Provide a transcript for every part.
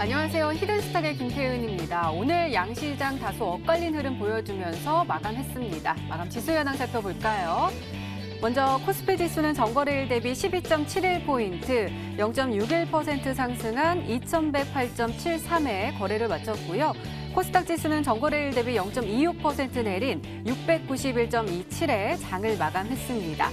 안녕하세요. 히든스탁의 김태은입니다. 오늘 양시장 다소 엇갈린 흐름 보여주면서 마감했습니다. 마감 지수 현황 살펴볼까요? 먼저 코스피 지수는 전거래일 대비 12.71포인트, 0.61% 상승한 2108.73에 거래를 마쳤고요. 코스닥 지수는 전거래일 대비 0.26% 내린 691.27에 장을 마감했습니다.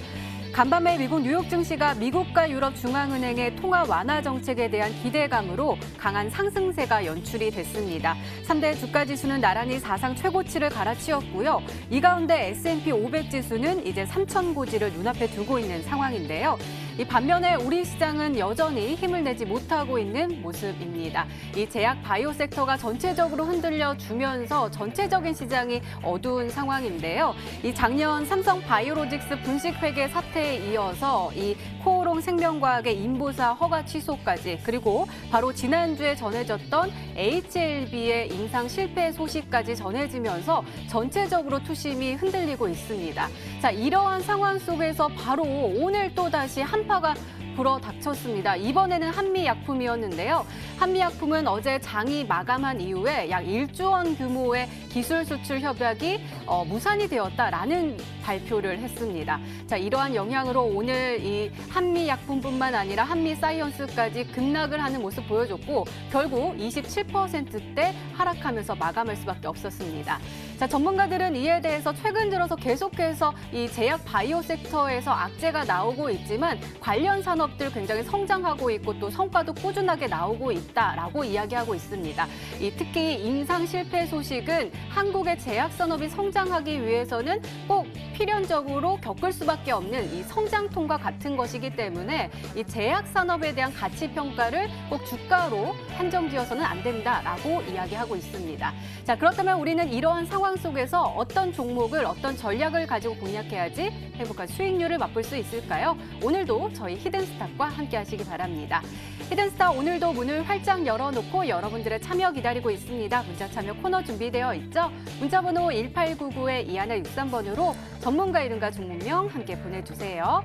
간밤에 미국 뉴욕 증시가 미국과 유럽 중앙은행의 통화 완화 정책에 대한 기대감으로 강한 상승세가 연출이 됐습니다. 3대 주가 지수는 나란히 사상 최고치를 갈아치웠고요. 이 가운데 S&P 500 지수는 이제 3천 고지를 눈앞에 두고 있는 상황인데요. 이 반면에 우리 시장은 여전히 힘을 내지 못하고 있는 모습입니다. 이 제약 바이오 섹터가 전체적으로 흔들려 주면서 전체적인 시장이 어두운 상황인데요. 이 작년 삼성 바이오로직스 분식 회계 사태에 이어서 이 코오롱 생명과학의 인보사 허가 취소까지, 그리고 바로 지난주에 전해졌던 HLB의 임상 실패 소식까지 전해지면서 전체적으로 투심이 흔들리고 있습니다. 자, 이러한 상황 속에서 바로 오늘 또다시 한파가 불어닥쳤습니다. 이번에는 한미약품이었는데요. 한미약품은 어제 장이 마감한 이후에 약 1조 원 규모의 기술 수출 협약이 무산이 되었다라는 발표를 했습니다. 자, 이러한 영향으로 오늘 이 한미약품뿐만 아니라 한미사이언스까지 급락을 하는 모습 보여줬고 결국 27%대 하락하면서 마감할 수밖에 없었습니다. 자, 전문가들은 이에 대해서 최근 들어서 계속해서 이 제약 바이오 섹터에서 악재가 나오고 있지만 관련 산업들 굉장히 성장하고 있고 또 성과도 꾸준하게 나오고 있다라고 이야기하고 있습니다. 특히 임상 실패 소식은 한국의 제약 산업이 성장하기 위해서는 꼭 필연적으로 겪을 수밖에 없는 이 성장통과 같은 것이기 때문에 이 제약 산업에 대한 가치 평가를 꼭 주가로 한정지어서는 안 된다라고 이야기하고 있습니다. 자, 그렇다면 우리는 이러한 상황 속에서 어떤 종목을 어떤 전략을 가지고 공략해야지 행복한 수익률을 맛볼 수 있을까요? 오늘도 저희 히든스탁과 함께 하시기 바랍니다. 히든스탁 오늘도 문을 활짝 열어놓고 여러분들의 참여 기다리고 있습니다. 문자 참여 코너 준비되어 있죠? 문자번호 1899-2163번으로 전문가 이름과 종목명 함께 보내주세요.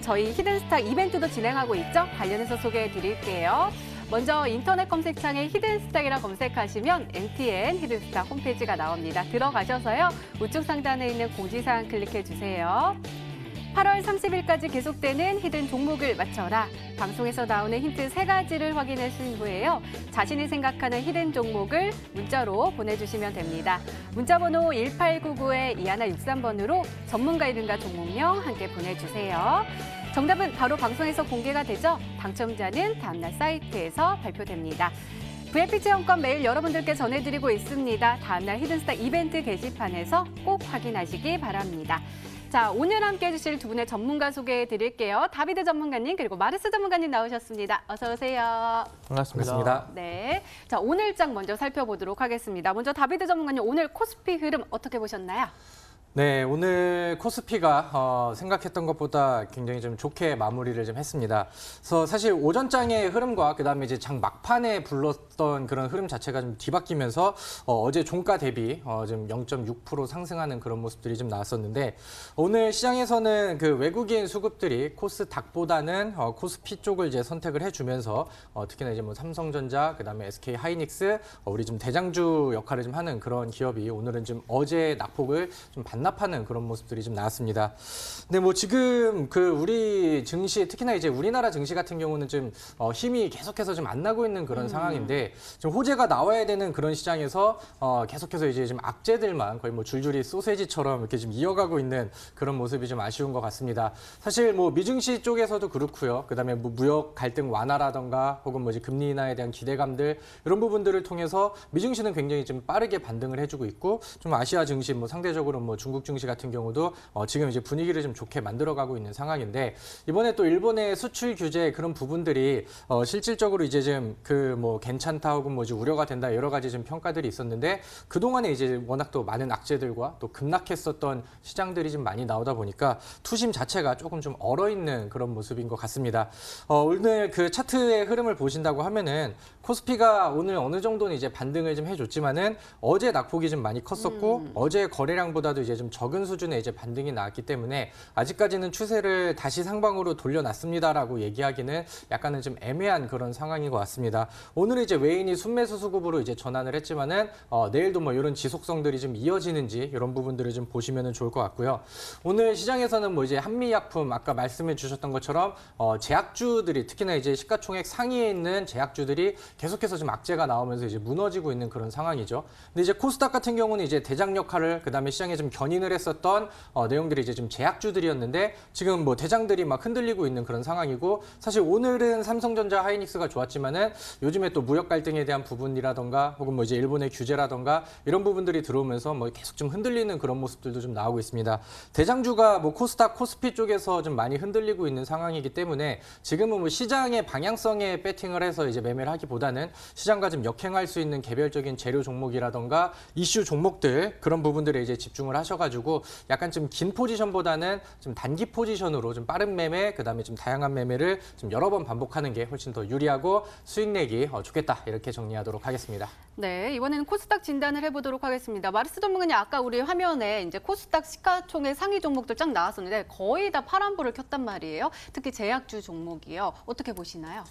저희 히든스탁 이벤트도 진행하고 있죠? 관련해서 소개해 드릴게요. 먼저 인터넷 검색창에 히든스탁이라 검색하시면 MTN 히든스탁 홈페이지가 나옵니다. 들어가셔서요. 우측 상단에 있는 공지사항 클릭해 주세요. 8월 30일까지 계속되는 히든 종목을 맞춰라. 방송에서 나오는 힌트 3가지를 확인하신 후에요. 자신이 생각하는 히든 종목을 문자로 보내주시면 됩니다. 문자번호 1899-2163번으로 전문가 이름과 종목명 함께 보내주세요. 정답은 바로 방송에서 공개가 되죠. 당첨자는 다음날 사이트에서 발표됩니다. VIP 체험권 매일 여러분들께 전해드리고 있습니다. 다음날 히든스탁 이벤트 게시판에서 꼭 확인하시기 바랍니다. 자, 오늘 함께해 주실 두 분의 전문가 소개해 드릴게요. 다비드 전문가님 그리고 마르스 전문가님 나오셨습니다. 어서 오세요. 반갑습니다. 네, 자, 오늘장 먼저 살펴보도록 하겠습니다. 먼저 다비드 전문가님, 오늘 코스피 흐름 어떻게 보셨나요? 네, 오늘 코스피가 생각했던 것보다 굉장히 좀 좋게 마무리를 좀 했습니다. 그래서 사실 오전장의 흐름과 그다음에 이제 장 막판에 불렀던 그런 흐름 자체가 좀 뒤바뀌면서 어제 종가 대비 좀 0.6% 상승하는 그런 모습들이 좀 나왔었는데 오늘 시장에서는 그 외국인 수급들이 코스닥보다는 코스피 쪽을 이제 선택을 해주면서 특히나 이제 뭐 삼성전자 그다음에 SK 하이닉스 우리 좀 대장주 역할을 좀 하는 그런 기업이 오늘은 좀 어제 낙폭을 좀 반납하는 그런 모습들이 좀 나왔습니다. 근데 뭐 지금 그 우리 증시, 특히나 이제 우리나라 증시 같은 경우는 좀 힘이 계속해서 좀 안 나고 있는 그런 상황인데 좀 호재가 나와야 되는 그런 시장에서 계속해서 이제 좀 악재들만 거의 뭐 줄줄이 소세지처럼 이렇게 좀 이어가고 있는 그런 모습이 좀 아쉬운 것 같습니다. 사실 뭐 미증시 쪽에서도 그렇고요. 그다음에 뭐 무역 갈등 완화라던가 혹은 뭐 이제 금리 인하에 대한 기대감들 이런 부분들을 통해서 미증시는 굉장히 좀 빠르게 반등을 해주고 있고 좀 아시아 증시 뭐 상대적으로 뭐 중국 증시 같은 경우도 지금 이제 분위기를 좀 좋게 만들어가고 있는 상황인데 이번에 또 일본의 수출 규제 그런 부분들이 실질적으로 이제 좀 그 뭐 괜찮다 혹은 뭐 이제 우려가 된다 여러 가지 좀 평가들이 있었는데 그 동안에 이제 워낙 또 많은 악재들과 또 급락했었던 시장들이 좀 많이 나오다 보니까 투심 자체가 조금 좀 얼어 있는 그런 모습인 것 같습니다. 오늘 그 차트의 흐름을 보신다고 하면은 코스피가 오늘 어느 정도는 이제 반등을 좀 해줬지만은 어제 낙폭이 좀 많이 컸었고 어제 거래량보다도 이제 좀 적은 수준의 이제 반등이 나왔기 때문에 아직까지는 추세를 다시 상방으로 돌려놨습니다라고 얘기하기는 약간은 좀 애매한 그런 상황인 것 같습니다. 오늘 이제 외인이 순매수 수급으로 이제 전환을 했지만은 내일도 뭐 이런 지속성들이 좀 이어지는지 이런 부분들을 좀 보시면은 좋을 것 같고요. 오늘 시장에서는 뭐 이제 한미약품 아까 말씀해 주셨던 것처럼 제약주들이 특히나 이제 시가총액 상위에 있는 제약주들이 계속해서 좀 악재가 나오면서 이제 무너지고 있는 그런 상황이죠. 근데 이제 코스닥 같은 경우는 이제 대장 역할을 그다음에 시장에 좀 견인을 했었던 내용들이 이제 좀 제약주들이었는데 지금 뭐 대장들이 막 흔들리고 있는 그런 상황이고 사실 오늘은 삼성전자, 하이닉스가 좋았지만은 요즘에 또 무역 갈등에 대한 부분이라던가 혹은 뭐 이제 일본의 규제라던가 이런 부분들이 들어오면서 뭐 계속 좀 흔들리는 그런 모습들도 좀 나오고 있습니다. 대장주가 뭐 코스닥, 코스피 쪽에서 좀 많이 흔들리고 있는 상황이기 때문에 지금은 뭐 시장의 방향성에 배팅을 해서 이제 매매를 하기보다는 시장과 좀 역행할 수 있는 개별적인 재료 종목이라던가 이슈 종목들 그런 부분들에 이제 집중을 하셔가지고 약간 좀 긴 포지션보다는 좀 단기 포지션으로 좀 빠른 매매 그다음에 좀 다양한 매매를 좀 여러 번 반복하는 게 훨씬 더 유리하고 수익 내기 좋겠다 이렇게 정리하도록 하겠습니다. 네, 이번에는 코스닥 진단을 해보도록 하겠습니다. 마르스 전문가님 아까 우리 화면에 이제 코스닥 시가총액 상위 종목들 쫙 나왔었는데 거의 다 파란불을 켰단 말이에요. 특히 제약주 종목이요. 어떻게 보시나요?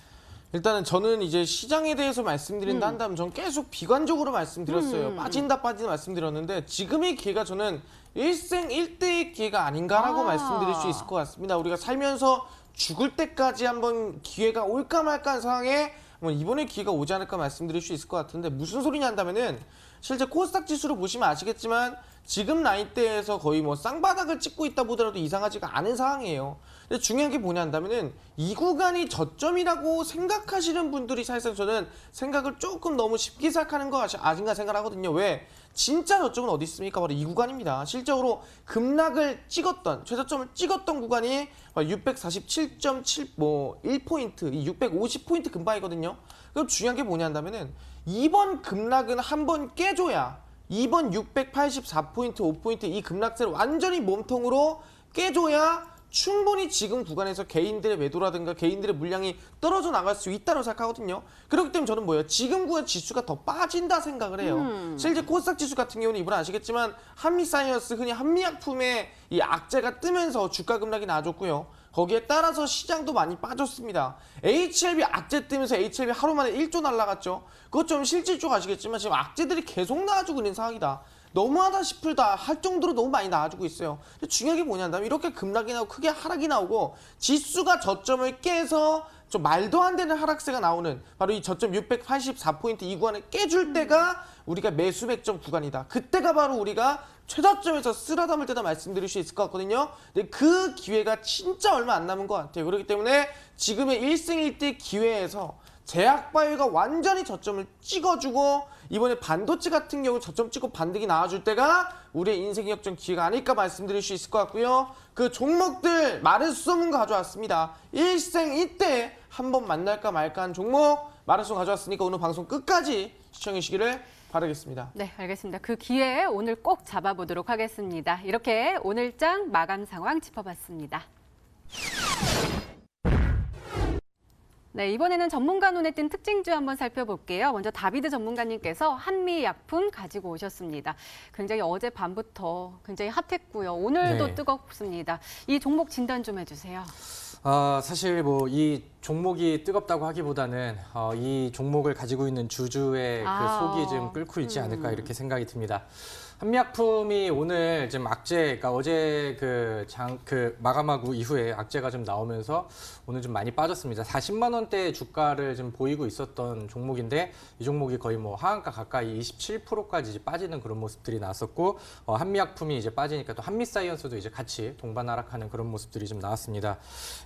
일단은 저는 이제 시장에 대해서 말씀드린다 한다면 전 계속 비관적으로 말씀드렸어요. 빠진다 말씀드렸는데 지금의 기회가 저는 일생일대의 기회가 아닌가라고 말씀드릴 수 있을 것 같습니다. 우리가 살면서 죽을 때까지 한번 기회가 올까 말까한 상황에 이번에 기회가 오지 않을까 말씀드릴 수 있을 것 같은데 무슨 소리냐 한다면은 실제 코스닥 지수로 보시면 아시겠지만 지금 나이대에서 거의 뭐 쌍바닥을 찍고 있다 보더라도 이상하지가 않은 상황이에요. 근데 중요한 게 뭐냐 한다면은 이 구간이 저점이라고 생각하시는 분들이 사실상 저는 생각을 조금 너무 쉽게 생각하는 거 아닌가 생각하거든요. 왜? 진짜 저점은 어디 있습니까? 바로 이 구간입니다. 실적으로 급락을 찍었던 최저점을 찍었던 구간이 647.7 뭐 1포인트, 이 650포인트 근방이거든요. 그럼 중요한 게 뭐냐 한다면은 이번 급락은 한번 깨줘야 이번 684포인트, 5포인트 이 급락세를 완전히 몸통으로 깨줘야 충분히 지금 구간에서 개인들의 매도라든가 개인들의 물량이 떨어져 나갈 수 있다고 생각하거든요. 그렇기 때문에 저는 뭐예요? 지금 구간 지수가 더 빠진다 생각을 해요. 실제 코스닥 지수 같은 경우는 이번에 아시겠지만 한미사이언스 흔히 한미약품의 이 악재가 뜨면서 주가 급락이 나아졌고요. 거기에 따라서 시장도 많이 빠졌습니다. HLB 악재 뜨면서 HLB 하루 만에 1조 날라갔죠. 그것 좀 실질적 아시겠지만 지금 악재들이 계속 나와주고 있는 상황이다. 너무하다 싶을다 할 정도로 너무 많이 나와주고 있어요. 근데 중요한 게 뭐냐면 이렇게 급락이 나오고 크게 하락이 나오고 지수가 저점을 깨서 좀 말도 안 되는 하락세가 나오는 바로 이 저점 684포인트 이 구간을 깨줄 때가 우리가 매수 맥점 구간이다. 그때가 바로 우리가 최저점에서 쓸어 담을 때다 말씀드릴 수 있을 것 같거든요. 근데 그 기회가 진짜 얼마 안 남은 것 같아요. 그렇기 때문에 지금의 1승1대 기회에서 제약바이오가 완전히 저점을 찍어주고 이번에 반도체 같은 경우 저점 찍고 반등이 나와줄 때가 우리의 인생 역전 기회가 아닐까 말씀드릴 수 있을 것 같고요. 그 종목들 마르스 전문가 가져왔습니다. 1승1대 한번 만날까 말까 한 종목 마르스 가져왔으니까 오늘 방송 끝까지 시청해 주시기를 바라겠습니다. 네, 알겠습니다. 그 기회에 오늘 꼭 잡아보도록 하겠습니다. 이렇게 오늘장 마감 상황 짚어봤습니다. 네, 이번에는 전문가 눈에 띈 특징주 한번 살펴볼게요. 먼저 다비드 전문가님께서 한미약품 가지고 오셨습니다. 굉장히 어제 밤부터 굉장히 핫했고요. 오늘도 네. 뜨겁습니다. 이 종목 진단 좀 해주세요. 사실 뭐 이 종목이 뜨겁다고 하기보다는 이 종목을 가지고 있는 주주의 그 속이 좀 끓고 있지 않을까 이렇게 생각이 듭니다. 한미약품이 오늘 지금 악재, 그러니까 어제 그 마감하고 이후에 악재가 좀 나오면서 오늘 좀 많이 빠졌습니다. 40만 원대 주가를 좀 보이고 있었던 종목인데 이 종목이 거의 뭐 하한가 가까이 27%까지 이제 빠지는 그런 모습들이 나왔었고 한미약품이 이제 빠지니까 또 한미사이언스도 이제 같이 동반 하락하는 그런 모습들이 좀 나왔습니다.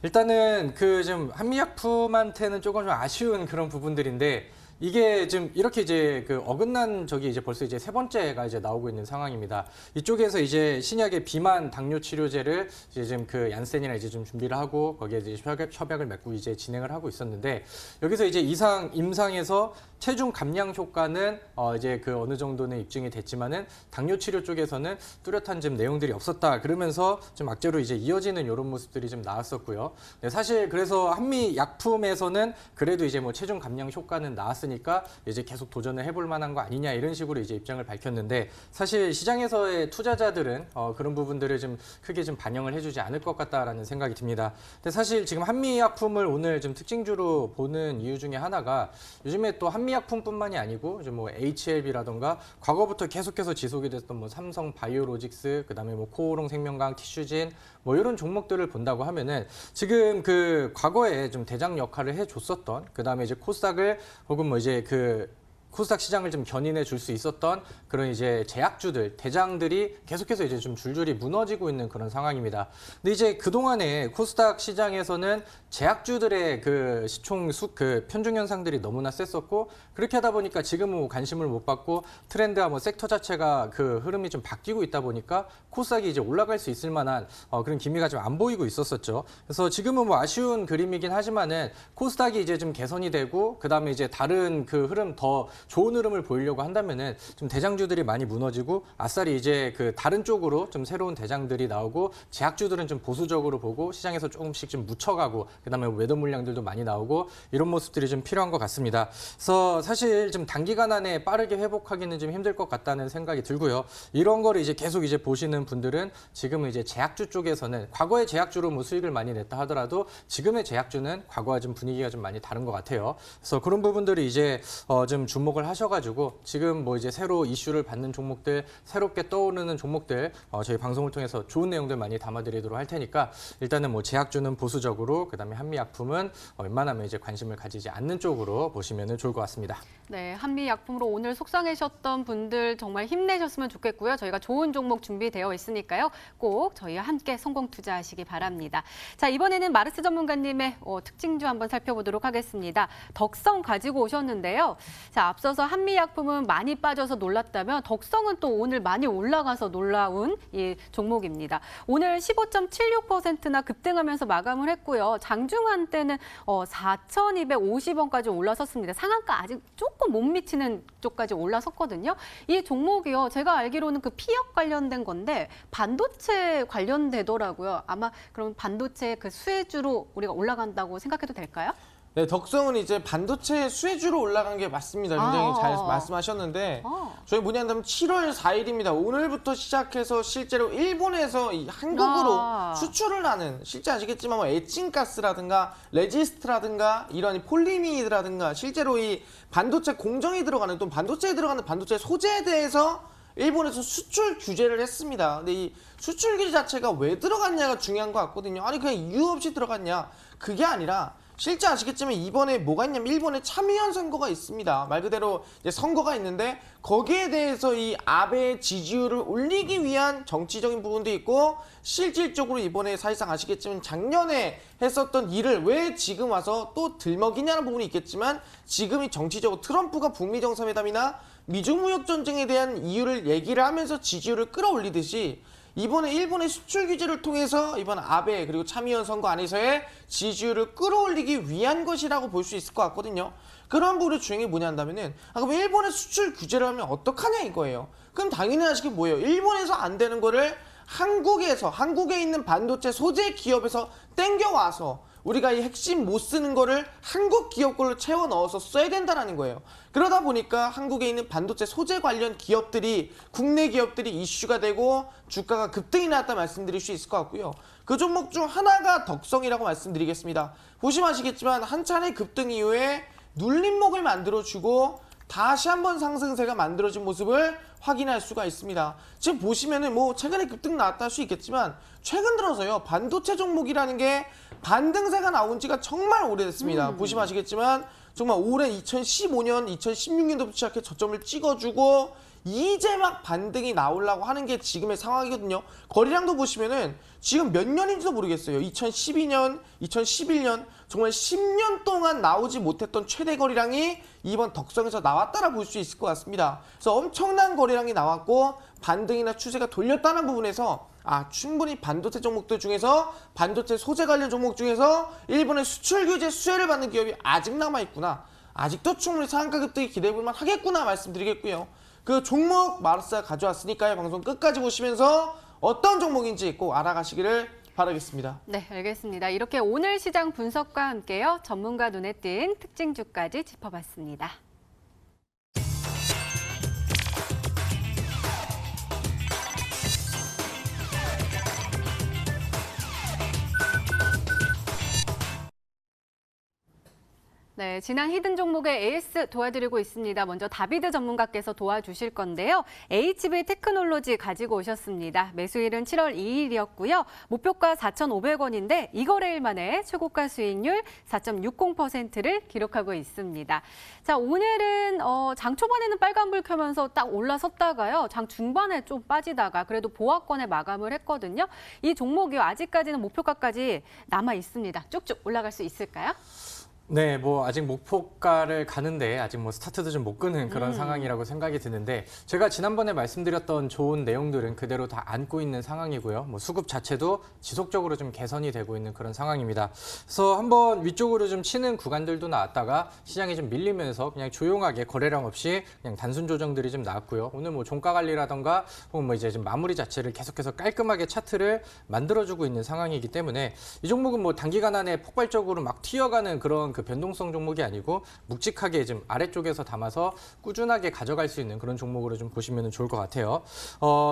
일단은 그 좀 한미약품한테는 조금 좀 아쉬운 그런 부분들인데. 이게 지금 이렇게 이제 그 어긋난 적이 이제 벌써 이제 세 번째가 이제 나오고 있는 상황입니다. 이쪽에서 이제 신약의 비만 당뇨 치료제를 이제 지금 그 얀센이랑 이제 좀 준비를 하고 거기에 이제 협약을 맺고 이제 진행을 하고 있었는데 여기서 이제 임상에서 체중 감량 효과는 이제 그 어느 정도는 입증이 됐지만은 당뇨 치료 쪽에서는 뚜렷한 좀 내용들이 없었다. 그러면서 좀 악재로 이제 이어지는 이런 모습들이 좀 나왔었고요. 네, 사실 그래서 한미 약품에서는 그래도 이제 뭐 체중 감량 효과는 나왔으니까 이제 계속 도전을 해볼 만한 거 아니냐 이런 식으로 이제 입장을 밝혔는데 사실 시장에서의 투자자들은 그런 부분들을 좀 크게 좀 반영을 해주지 않을 것 같다라는 생각이 듭니다. 근데 사실 지금 한미약품을 오늘 좀 특징주로 보는 이유 중에 하나가 요즘에 또 한미약품뿐만이 아니고 좀 뭐 HLB라던가 과거부터 계속해서 지속이 됐던 뭐 삼성 바이오로직스, 그다음에 뭐 코오롱 생명과학, 티슈진 뭐 이런 종목들을 본다고 하면은 지금 그 과거에 좀 대장 역할을 해줬었던 그다음에 이제 코스닥을 혹은 뭐 이제 그 코스닥 시장을 좀 견인해 줄 수 있었던 그런 이제 제약주들, 대장들이 계속해서 이제 좀 줄줄이 무너지고 있는 그런 상황입니다. 근데 이제 그동안에 코스닥 시장에서는 제약주들의 그 시총 그 편중 현상들이 너무나 셌었고 그렇게 하다 보니까 지금은 뭐 관심을 못 받고 트렌드와 뭐 섹터 자체가 그 흐름이 좀 바뀌고 있다 보니까 코스닥이 이제 올라갈 수 있을 만한 그런 기미가 좀 안 보이고 있었었죠. 그래서 지금은 뭐 아쉬운 그림이긴 하지만은 코스닥이 이제 좀 개선이 되고 그다음에 이제 다른 그 흐름 더 좋은 흐름을 보이려고 한다면은 좀 대장주들이 많이 무너지고 아싸리 이제 그 다른 쪽으로 좀 새로운 대장들이 나오고 제약주들은 좀 보수적으로 보고 시장에서 조금씩 좀 묻혀가고 그다음에 매도 물량들도 많이 나오고 이런 모습들이 좀 필요한 것 같습니다. 그래서 사실 좀 단기간 안에 빠르게 회복하기는 좀 힘들 것 같다는 생각이 들고요. 이런 거를 이제 계속 이제 보시는 분들은 지금은 이제 제약주 쪽에서는 과거의 제약주로 뭐 수익을 많이 냈다 하더라도 지금의 제약주는 과거와 좀 분위기가 좀 많이 다른 것 같아요. 그래서 그런 부분들이 이제 좀 주목을 하셔가지고 지금 뭐 이제 새로 이슈를 받는 종목들, 새롭게 떠오르는 종목들 저희 방송을 통해서 좋은 내용들 많이 담아드리도록 할 테니까 일단은 뭐 제약주는 보수적으로 그다음에 한미약품은 웬만하면 이제 관심을 가지지 않는 쪽으로 보시면 좋을 것 같습니다. 네, 한미약품으로 오늘 속상해셨던 분들 정말 힘내셨으면 좋겠고요. 저희가 좋은 종목 준비되어 있으니까요. 꼭 저희와 함께 성공 투자하시기 바랍니다. 자, 이번에는 마르스 전문가님의 특징주 한번 살펴보도록 하겠습니다. 덕성 가지고 오셨는데요. 자, 앞서서 한미약품은 많이 빠져서 놀랐다면 덕성은 또 오늘 많이 올라가서 놀라운 이 종목입니다. 오늘 15.76%나 급등하면서 마감을 했고요. 장중한 때는 4,250원까지 올라섰습니다. 상한가 아직 조금 못 미치는 쪽까지 올라섰거든요. 이 종목이요. 제가 알기로는 그 피혁 관련된 건데 반도체 관련되더라고요. 아마 그럼 반도체 그 수혜주로 우리가 올라간다고 생각해도 될까요? 네, 덕성은 이제 반도체 수혜주로 올라간 게 맞습니다. 굉장히 잘 말씀하셨는데 저희 뭐냐면 7월 4일입니다. 오늘부터 시작해서 실제로 일본에서 이 한국으로 수출을 하는 실제 아시겠지만 뭐 에칭가스라든가 레지스트라든가 이런 폴리미드라든가 실제로 이 반도체 공정이 들어가는 또 반도체에 들어가는 반도체 소재에 대해서 일본에서 수출 규제를 했습니다. 근데 이 수출 규제 자체가 왜 들어갔냐가 중요한 것 같거든요. 아니 그냥 이유 없이 들어갔냐? 그게 아니라 실제 아시겠지만 이번에 뭐가 있냐면 일본에 참의원 선거가 있습니다. 말 그대로 이제 선거가 있는데 거기에 대해서 이 아베의 지지율을 올리기 위한 정치적인 부분도 있고 실질적으로 이번에 사실상 아시겠지만 작년에 했었던 일을 왜 지금 와서 또 들먹이냐는 부분이 있겠지만 지금이 정치적으로 트럼프가 북미 정상회담이나 미중 무역 전쟁에 대한 이유를 얘기를 하면서 지지율을 끌어올리듯이 이번에 일본의 수출 규제를 통해서 이번 아베 그리고 참의원 선거 안에서의 지지율을 끌어올리기 위한 것이라고 볼 수 있을 것 같거든요. 그런 부분의 주행이 뭐냐 한다면은 그럼 일본의 수출 규제를 하면 어떡하냐 이거예요. 그럼 당연히 아시게 뭐예요? 일본에서 안 되는 거를 한국에 있는 반도체 소재 기업에서 땡겨와서 우리가 이 핵심 못 쓰는 거를 한국 기업 걸로 채워 넣어서 써야 된다는 거예요. 그러다 보니까 한국에 있는 반도체 소재 관련 기업들이 국내 기업들이 이슈가 되고 주가가 급등이 나왔다 말씀드릴 수 있을 것 같고요. 그 종목 중 하나가 덕성이라고 말씀드리겠습니다. 보시면 아시겠지만 한 차례 급등 이후에 눌림목을 만들어주고 다시 한번 상승세가 만들어진 모습을 확인할 수가 있습니다. 지금 보시면은 뭐 최근에 급등 나왔다 할 수 있겠지만 최근 들어서요 반도체 종목이라는 게 반등세가 나온 지가 정말 오래됐습니다. 보시면 아시겠지만 정말 오랜 2015년, 2016년도부터 시작해 저점을 찍어주고 이제 막 반등이 나오려고 하는 게 지금의 상황이거든요. 거래량도 보시면은 지금 몇 년인지도 모르겠어요. 2012년, 2011년 정말 10년 동안 나오지 못했던 최대 거래량이 이번 덕성에서 나왔다라 볼 수 있을 것 같습니다. 그래서 엄청난 거래량이 나왔고 반등이나 추세가 돌렸다는 부분에서 충분히 반도체 종목들 중에서 반도체 소재 관련 종목 중에서 일본의 수출 규제 수혜를 받는 기업이 아직 남아있구나. 아직도 충분히 상한가 급등이 기대해볼만 하겠구나 말씀드리겠고요. 그 종목 마르스가 가져왔으니까요. 방송 끝까지 보시면서 어떤 종목인지 꼭 알아가시기를 바라겠습니다. 네, 알겠습니다. 이렇게 오늘 시장 분석과 함께요. 전문가 눈에 띈 특징주까지 짚어봤습니다. 네, 지난 히든 종목의 AS 도와드리고 있습니다. 먼저 다비드 전문가께서 도와주실 건데요. HB 테크놀로지 가지고 오셨습니다. 매수일은 7월 2일이었고요. 목표가 4,500원인데 이 거래일 만에 최고가 수익률 4.60%를 기록하고 있습니다. 자, 오늘은 장 초반에는 빨간불 켜면서 딱 올라섰다가요. 장 중반에 좀 빠지다가 그래도 보합권에 마감을 했거든요. 이 종목이요. 아직까지는 목표가까지 남아 있습니다. 쭉쭉 올라갈 수 있을까요? 네, 뭐 아직 목표가를 가는데 아직 뭐 스타트도 좀 못 끄는 그런 상황이라고 생각이 드는데 제가 지난번에 말씀드렸던 좋은 내용들은 그대로 다 안고 있는 상황이고요. 뭐 수급 자체도 지속적으로 좀 개선이 되고 있는 그런 상황입니다. 그래서 한번 위쪽으로 좀 치는 구간들도 나왔다가 시장이 좀 밀리면서 그냥 조용하게 거래량 없이 그냥 단순 조정들이 좀 나왔고요. 오늘 뭐 종가 관리라던가 혹은 뭐 이제 좀 마무리 자체를 계속해서 깔끔하게 차트를 만들어주고 있는 상황이기 때문에 이 종목은 뭐 단기간 안에 폭발적으로 막 튀어가는 그런 그 변동성 종목이 아니고 묵직하게 좀 아래쪽에서 담아서 꾸준하게 가져갈 수 있는 그런 종목으로 좀 보시면 좋을 것 같아요.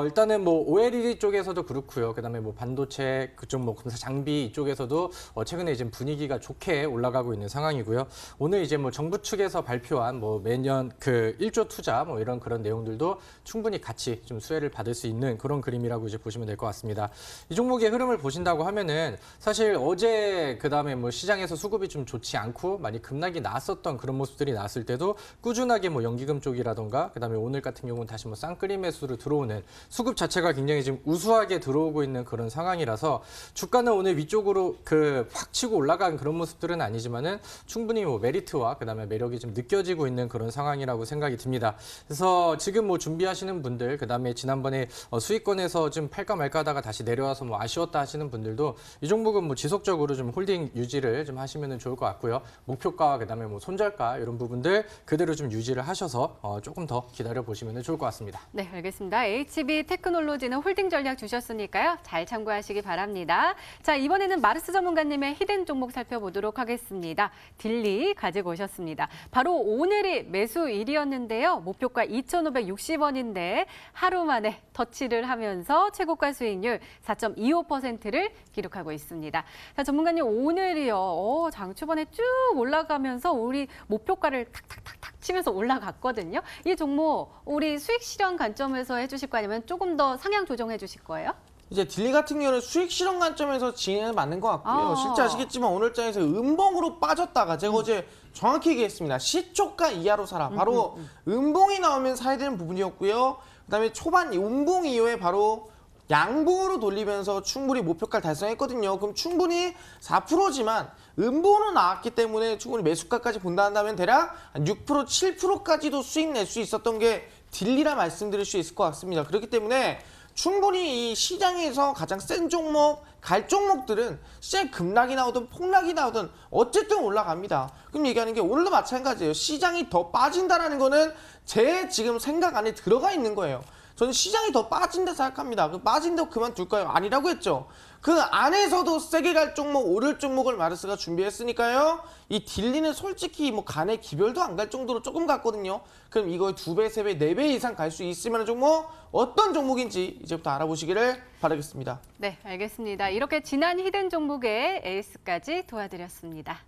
일단은 뭐 OLED 쪽에서도 그렇고요. 그다음에 뭐 반도체 그쪽 뭐 공사 장비 이쪽에서도 최근에 이제 분위기가 좋게 올라가고 있는 상황이고요. 오늘 이제 뭐 정부 측에서 발표한 뭐 매년 그 1조 투자 뭐 이런 그런 내용들도 충분히 같이 좀 수혜를 받을 수 있는 그런 그림이라고 이제 보시면 될 것 같습니다. 이 종목의 흐름을 보신다고 하면은 사실 어제 그다음에 뭐 시장에서 수급이 좀 좋지 않고 많이 급락이 나왔었던 그런 모습들이 나왔을 때도 꾸준하게 뭐 연기금 쪽이라던가 그다음에 오늘 같은 경우는 다시 뭐 쌍끌이 매수로 들어오는 수급 자체가 굉장히 지금 우수하게 들어오고 있는 그런 상황이라서 주가는 오늘 위쪽으로 그 확 치고 올라간 그런 모습들은 아니지만은 충분히 뭐 메리트와 그다음에 매력이 좀 느껴지고 있는 그런 상황이라고 생각이 듭니다. 그래서 지금 뭐 준비하시는 분들 그다음에 지난번에 수익권에서 좀 팔까 말까 하다가 다시 내려와서 뭐 아쉬웠다 하시는 분들도 이 종목은 뭐 지속적으로 좀 홀딩 유지를 좀 하시면 좋을 것 같고요. 목표가 그다음에 뭐 손절가 이런 부분들 그대로 좀 유지를 하셔서 조금 더 기다려 보시면 좋을 것 같습니다. 네, 알겠습니다. HB 테크놀로지는 홀딩 전략 주셨으니까요. 잘 참고하시기 바랍니다. 자, 이번에는 마르스 전문가님의 히든 종목 살펴보도록 하겠습니다. 딜리 가지고 오셨습니다. 바로 오늘이 매수일이었는데요. 목표가 2,560원인데 하루 만에 터치를 하면서 최고가 수익률 4.25%를 기록하고 있습니다. 자, 전문가님 오늘이요. 장 초반에 쭉 올라가면서 우리 목표가를 탁탁탁탁 치면서 올라갔거든요. 이 종목 우리 수익 실현 관점에서 해주실 거 아니면 조금 더 상향 조정해 주실 거예요? 이제 딜리 같은 경우는 수익 실현 관점에서 진행은 맞는 것 같고요. 실제 아시겠지만 오늘 장에서 음봉으로 빠졌다가 제가 어제 정확히 얘기했습니다. 시초가 이하로 사라. 바로 음봉이 나오면 사야 되는 부분이었고요. 그다음에 초반 음봉 이후에 바로 양봉으로 돌리면서 충분히 목표가를 달성했거든요. 그럼 충분히 4%지만 음봉으로 나왔기 때문에 충분히 매수가까지 본다 한다면 대략 한 6%, 7%까지도 수익 낼 수 있었던 게 딜리라 말씀드릴 수 있을 것 같습니다. 그렇기 때문에 충분히 이 시장에서 가장 센 종목, 갈 종목들은 시장에 급락이 나오든 폭락이 나오든 어쨌든 올라갑니다. 그럼 얘기하는 게 오늘도 마찬가지예요. 시장이 더 빠진다라는 거는 제 지금 생각 안에 들어가 있는 거예요. 저는 시장이 더 빠진다 생각합니다. 그 빠진다고 그만둘까요? 아니라고 했죠. 그 안에서도 세게 갈 종목, 오를 종목을 마르스가 준비했으니까요. 이 딜리는 솔직히 뭐 간에 기별도 안 갈 정도로 조금 갔거든요. 그럼 이거 2배, 3배, 4배 이상 갈 수 있으면 종목 어떤 종목인지 이제부터 알아보시기를 바라겠습니다. 네, 알겠습니다. 이렇게 지난 히든 종목의 에이스까지 도와드렸습니다.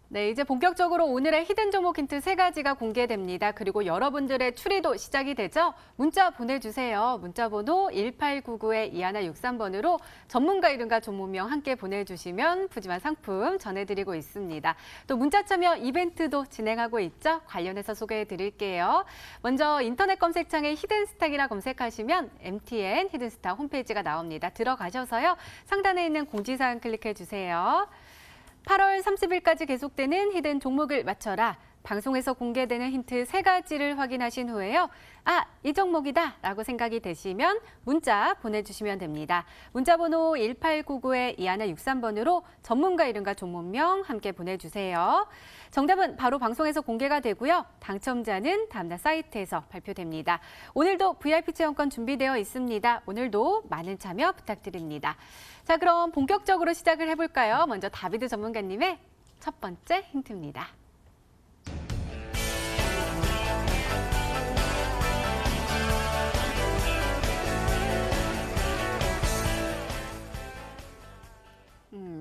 네, 이제 본격적으로 오늘의 히든 종목 힌트 3가지가 공개됩니다. 그리고 여러분들의 추리도 시작이 되죠? 문자 보내주세요. 문자 번호 1899-2163번으로 전문가 이름과 종목명 함께 보내주시면 푸짐한 상품 전해드리고 있습니다. 또 문자 참여 이벤트도 진행하고 있죠? 관련해서 소개해드릴게요. 먼저 인터넷 검색창에 히든스탁이라 검색하시면 MTN 히든스탁 홈페이지가 나옵니다. 들어가셔서요. 상단에 있는 공지사항 클릭해주세요. 8월 30일까지 계속되는 히든 종목을 맞춰라. 방송에서 공개되는 힌트 3가지를 확인하신 후에요. 아, 이 종목이다 라고 생각이 되시면 문자 보내주시면 됩니다. 문자 번호 1899-2163번으로 전문가 이름과 종목명 함께 보내주세요. 정답은 바로 방송에서 공개가 되고요. 당첨자는 다음날 사이트에서 발표됩니다. 오늘도 VIP 체험권 준비되어 있습니다. 오늘도 많은 참여 부탁드립니다. 자, 그럼 본격적으로 시작을 해볼까요? 먼저 다비드 전문가님의 첫 번째 힌트입니다.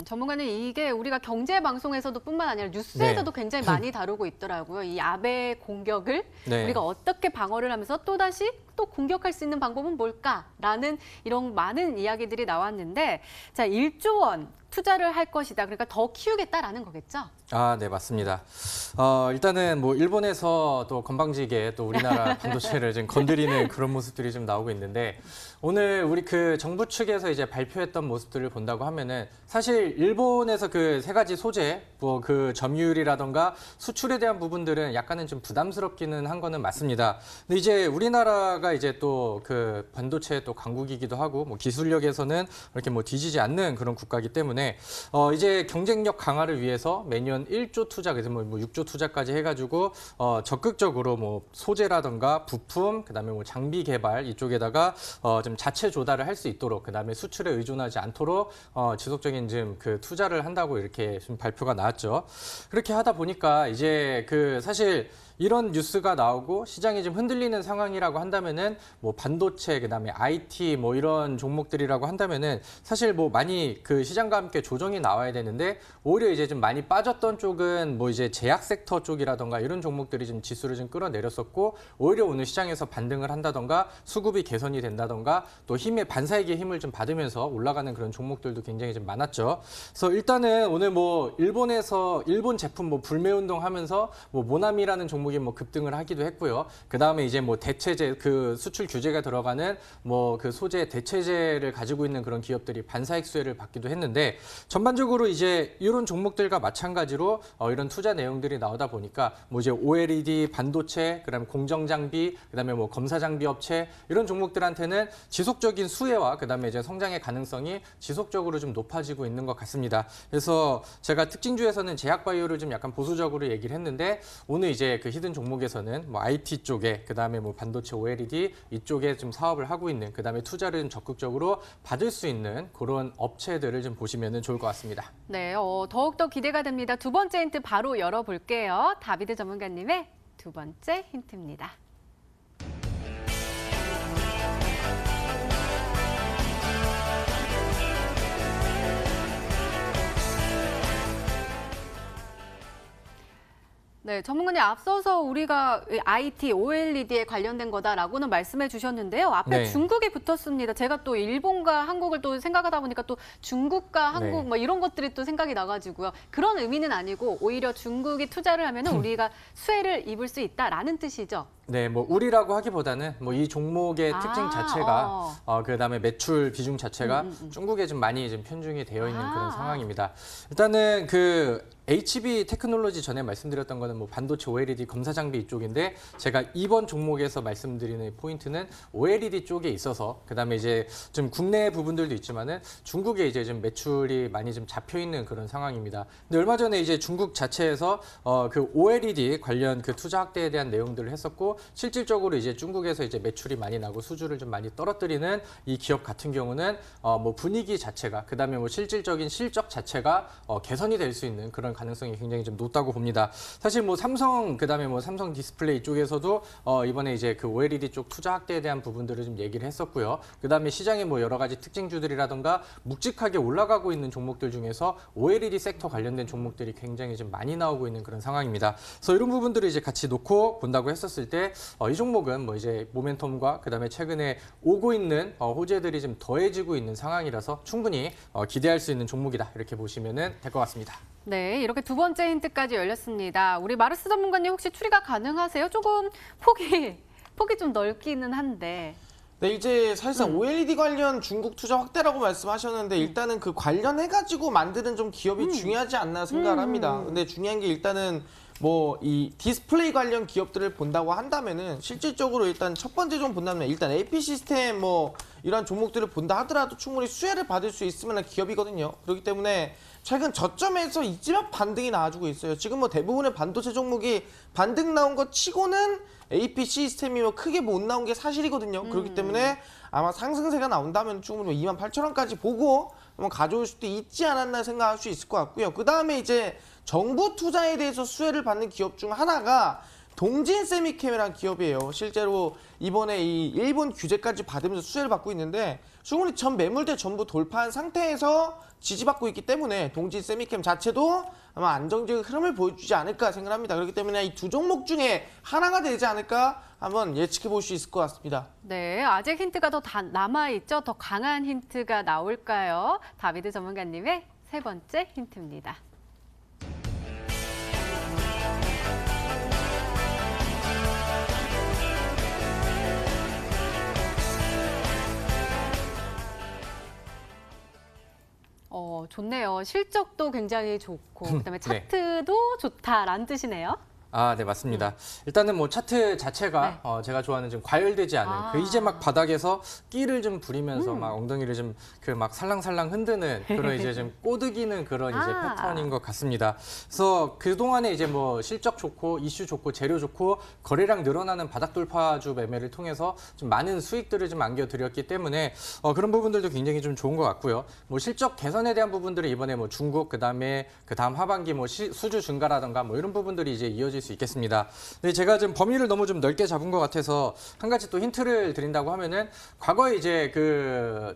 전문가님, 이게 우리가 경제 방송에서도 뿐만 아니라 뉴스에서도 굉장히 많이 다루고 있더라고요. 이 아베 공격을 우리가 어떻게 방어를 하면서 또다시 또 공격할 수 있는 방법은 뭘까라는 이런 많은 이야기들이 나왔는데, 자, 1조 원 투자를 할 것이다. 그러니까 더 키우겠다라는 거겠죠? 아, 네, 맞습니다. 일단은 뭐 일본에서 또 건방지게 또 우리나라 반도체를 지금 건드리는 그런 모습들이 좀 나오고 있는데, 오늘 우리 그 정부 측에서 이제 발표했던 모습들을 본다고 하면은 사실 일본에서 그 3가지 소재, 뭐 그 점유율이라던가 수출에 대한 부분들은 약간은 좀 부담스럽기는 한 거는 맞습니다. 근데 이제 우리나라가 이제 또 그 반도체 또 강국이기도 하고 뭐 기술력에서는 이렇게 뭐 뒤지지 않는 그런 국가이기 때문에 이제 경쟁력 강화를 위해서 매년 1조 투자, 그래서 뭐 6조 투자까지 해가지고 적극적으로 뭐 소재라던가 부품, 그다음에 뭐 장비 개발 이쪽에다가 좀 자체 조달을 할 수 있도록, 그다음에 수출에 의존하지 않도록 지속적인 좀 그 투자를 한다고 이렇게 좀 발표가 나왔죠. 그렇게 하다 보니까 이제 그 사실 이런 뉴스가 나오고 시장이 좀 흔들리는 상황이라고 한다면은 뭐 반도체, 그다음에 IT 뭐 이런 종목들이라고 한다면은 사실 뭐 많이 그 시장과 함께 조정이 나와야 되는데, 오히려 이제 좀 많이 빠졌던 쪽은 뭐 이제 제약 섹터 쪽이라던가 이런 종목들이 좀 지수를 좀 끌어내렸었고, 오히려 오늘 시장에서 반등을 한다던가 수급이 개선이 된다던가 또 힘의 반사이기의 힘을 좀 받으면서 올라가는 그런 종목들도 굉장히 좀 많았죠. 그래서 일단은 오늘 뭐 일본에서 일본 제품 뭐 불매 운동하면서 뭐 모나미라는 종목이 뭐 급등을 하기도 했고요. 그 다음에 이제 뭐 대체제, 그 수출 규제가 들어가는 뭐 그 소재 대체제를 가지고 있는 그런 기업들이 반사익 수혜를 받기도 했는데, 전반적으로 이제 이런 종목들과 마찬가지로 이런 투자 내용들이 나오다 보니까 뭐 이제 OLED, 반도체, 그다음에 공정 장비, 그다음에 뭐 검사 장비 업체 이런 종목들한테는 지속적인 수혜와 그다음에 이제 성장의 가능성이 지속적으로 좀 높아지고 있는 것 같습니다. 그래서 제가 특징주에서는 제약 바이오를 좀 약간 보수적으로 얘기를 했는데, 오늘 이제 그 히든 종목에서는 뭐 IT 쪽에, 그다음에 뭐 반도체 OLED 이쪽에 좀 사업을 하고 있는, 그다음에 투자를 좀 적극적으로 받을 수 있는 그런 업체들을 좀 보시면 좋을 것 같습니다. 네, 더욱더 기대가 됩니다. 두 번째 힌트 바로 열어볼게요. 다비드 전문가님의 두 번째 힌트입니다. 네, 전문가님, 앞서서 우리가 IT, OLED에 관련된 거다라고는 말씀해 주셨는데요. 앞에 중국이 붙었습니다. 제가 또 일본과 한국을 또 생각하다 보니까 또 중국과 한국 뭐 이런 것들이 또 생각이 나가지고요. 그런 의미는 아니고 오히려 중국이 투자를 하면 우리가 수혜를 입을 수 있다라는 뜻이죠. 네, 뭐 우리라고 하기보다는 뭐 이 종목의 특징 자체가 그다음에 매출 비중 자체가 중국에 좀 많이 좀 편중이 되어 있는 그런 상황입니다. 일단은 그 HB 테크놀로지 전에 말씀드렸던 거는 뭐 반도체 OLED 검사 장비 이쪽인데, 제가 이번 종목에서 말씀드리는 포인트는 OLED 쪽에 있어서, 그다음에 이제 좀 국내 부분들도 있지만은 중국에 이제 좀 매출이 많이 좀 잡혀 있는 그런 상황입니다. 근데 얼마 전에 이제 중국 자체에서 그 OLED 관련 그 투자 확대에 대한 내용들을 했었고, 실질적으로 이제 중국에서 이제 매출이 많이 나고 수주를 좀 많이 떨어뜨리는 이 기업 같은 경우는 뭐 분위기 자체가, 그다음에 뭐 실질적인 실적 자체가 개선이 될 수 있는 그런 가능성이 굉장히 좀 높다고 봅니다. 사실 뭐 삼성, 그다음에 뭐 삼성 디스플레이 쪽에서도 이번에 이제 그 OLED 쪽 투자 확대에 대한 부분들을 좀 얘기를 했었고요. 그다음에 시장에 뭐 여러 가지 특징주들이라던가 묵직하게 올라가고 있는 종목들 중에서 OLED 섹터 관련된 종목들이 굉장히 좀 많이 나오고 있는 그런 상황입니다. 그래서 이런 부분들을 이제 같이 놓고 본다고 했었을 때 이 종목은 뭐 이제 모멘텀과 그다음에 최근에 오고 있는 호재들이 좀 더해지고 있는 상황이라서 충분히 기대할 수 있는 종목이다, 이렇게 보시면 될 것 같습니다. 네, 이렇게 두 번째 힌트까지 열렸습니다. 우리 마르스 전문가님 혹시 추리가 가능하세요? 조금 폭이 좀 넓기는 한데. 네, 이제 사실상 OLED 관련 중국 투자 확대라고 말씀하셨는데 일단은 그 관련해가지고 만드는 좀 기업이 중요하지 않나 생각을 합니다. 근데 중요한 게 일단은 뭐 이 디스플레이 관련 기업들을 본다고 한다면은 실질적으로 일단 첫 번째 좀 본다면 일단 AP 시스템 뭐 이런 종목들을 본다 하더라도 충분히 수혜를 받을 수 있을 만한 기업이거든요. 그렇기 때문에 최근 저점에서 이제야 반등이 나와주고 있어요. 지금 뭐 대부분의 반도체 종목이 반등 나온 것 치고는 AP 시스템이 뭐 크게 못 나온 게 사실이거든요. 그렇기 때문에 아마 상승세가 나온다면 충분히 28,000원까지 보고 한번 가져올 수도 있지 않았나 생각할 수 있을 것 같고요. 그 다음에 이제 정부 투자에 대해서 수혜를 받는 기업 중 하나가 동진 세미캠이라는 기업이에요. 실제로 이번에 이 일본 규제까지 받으면서 수혜를 받고 있는데 충분히 전 매물대 전부 돌파한 상태에서 지지받고 있기 때문에 동진 세미캠 자체도 아마 안정적인 흐름을 보여주지 않을까 생각합니다. 그렇기 때문에 이 두 종목 중에 하나가 되지 않을까 한번 예측해 볼 수 있을 것 같습니다. 네, 아직 힌트가 더 남아있죠? 더 강한 힌트가 나올까요? 다비드 전문가님의 세 번째 힌트입니다. 좋네요. 실적도 굉장히 좋고 그다음에 차트도 좋다라는 뜻이네요. 아, 네, 맞습니다. 일단은 뭐 차트 자체가 제가 좋아하는 좀 과열되지 않은 그 이제 막 바닥에서 끼를 좀 부리면서 막 엉덩이를 좀 그 막 살랑살랑 흔드는 그런 이제 좀 꼬드기는 그런 이제 패턴인 것 같습니다. 그래서 그동안에 이제 뭐 실적 좋고 이슈 좋고 재료 좋고 거래량 늘어나는 바닥 돌파주 매매를 통해서 좀 많은 수익들을 좀 안겨드렸기 때문에 그런 부분들도 굉장히 좀 좋은 것 같고요. 뭐 실적 개선에 대한 부분들은 이번에 뭐 중국 그다음에 그다음 하반기 뭐 수주 증가라든가 뭐 이런 부분들이 이제 이어질 수 있겠습니다. 근데 제가 지금 범위를 너무 좀 넓게 잡은 것 같아서 한 가지 또 힌트를 드린다고 하면은 과거에 이제 그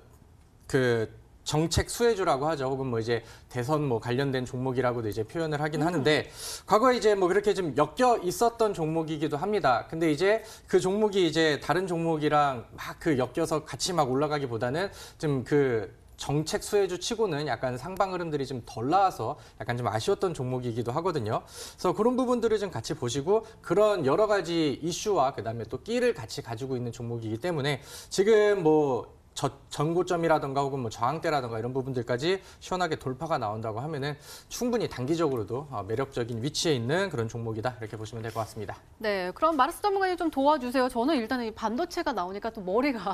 정책 수혜주라고 하죠. 혹은 뭐 이제 대선 뭐 관련된 종목이라고도 이제 표현을 하긴 하는데 과거에 이제 뭐 그렇게 좀 엮여 있었던 종목이기도 합니다. 근데 이제 그 종목이 이제 다른 종목이랑 막 그 엮여서 같이 막 올라가기보다는 좀 그 정책 수혜주 치고는 약간 상방 흐름들이 좀 덜 나와서 약간 좀 아쉬웠던 종목이기도 하거든요. 그래서 그런 부분들을 좀 같이 보시고 그런 여러 가지 이슈와 그다음에 또 끼를 같이 가지고 있는 종목이기 때문에 지금 뭐 전고점이라든가 혹은 뭐 저항대라든가 이런 부분들까지 시원하게 돌파가 나온다고 하면은 충분히 단기적으로도 매력적인 위치에 있는 그런 종목이다 이렇게 보시면 될 것 같습니다. 네, 그럼 마르스 전문가님 좀 도와주세요. 저는 일단은 이 반도체가 나오니까 또 머리가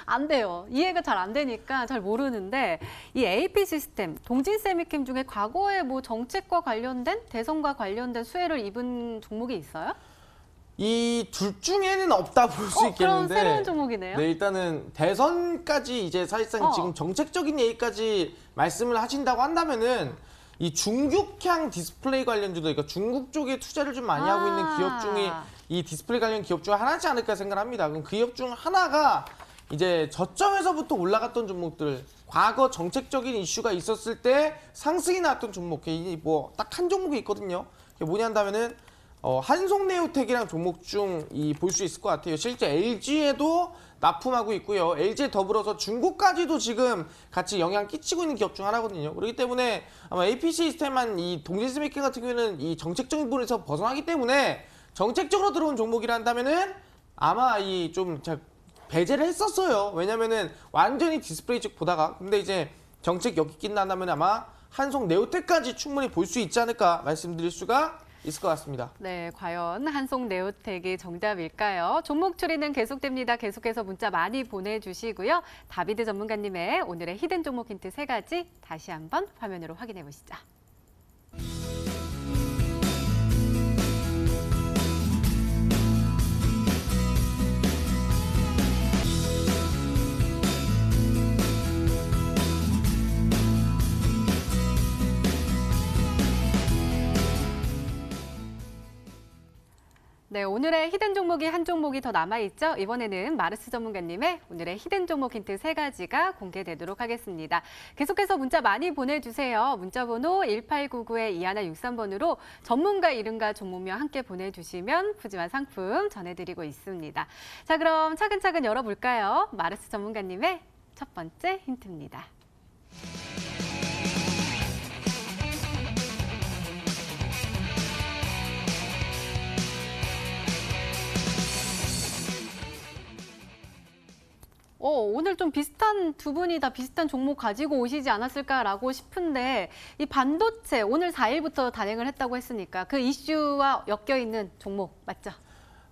안 돼요. 이해가 잘 안 되니까 잘 모르는데 이 AP 시스템, 동진 세미캠 중에 과거에 뭐 정책과 관련된 대선과 관련된 수혜를 입은 종목이 있어요? 이 둘 중에는 없다 볼 수 그럼 있겠는데 새로운 종목이네요. 네, 일단은 대선까지 이제 사실상 지금 정책적인 얘기까지 말씀을 하신다고 한다면은 이 중국향 디스플레이 관련주도 그러니까 중국 쪽에 투자를 좀 많이 하고 있는 기업 중에 이 디스플레이 관련 기업 중 하나지 않을까 생각합니다. 그럼 그 기업 중 하나가 이제 저점에서부터 올라갔던 종목들, 과거 정책적인 이슈가 있었을 때 상승이 나왔던 종목, 뭐 딱 한 종목이 있거든요. 그게 뭐냐 한다면은 한송네오텍이랑 종목 중 볼 수 있을 것 같아요. 실제 LG에도 납품하고 있고요. LG에 더불어서 중국까지도 지금 같이 영향 끼치고 있는 기업 중 하나거든요. 그렇기 때문에 아마 AP 시스템한 이 동진스미킹 같은 경우에는 이 정책적인 부분에서 벗어나기 때문에 정책적으로 들어온 종목이라 한다면은 아마 이 좀 배제를 했었어요. 왜냐면은 완전히 디스플레이 쪽 보다가 근데 이제 정책 여기 낀다면 아마 한송네오텍까지 충분히 볼 수 있지 않을까 말씀드릴 수가 있을 것 같습니다. 네, 과연 한송네오텍이 정답일까요? 종목 추리는 계속됩니다. 계속해서 문자 많이 보내주시고요. 다비드 전문가님의 오늘의 히든 종목 힌트 3가지 다시 한번 화면으로 확인해 보시죠. 네, 오늘의 히든 종목이 한 종목이 더 남아있죠. 이번에는 마르스 전문가님의 오늘의 히든 종목 힌트 3가지가 공개되도록 하겠습니다. 계속해서 문자 많이 보내주세요. 문자번호 1899-2163번으로 전문가 이름과 종목명 함께 보내주시면 푸짐한 상품 전해드리고 있습니다. 자, 그럼 차근차근 열어볼까요? 마르스 전문가님의 첫 번째 힌트입니다. 오늘 좀 비슷한 두 분이 다 비슷한 종목 가지고 오시지 않았을까라고 싶은데 이 반도체 오늘 4일부터 단행을 했다고 했으니까 그 이슈와 엮여 있는 종목 맞죠?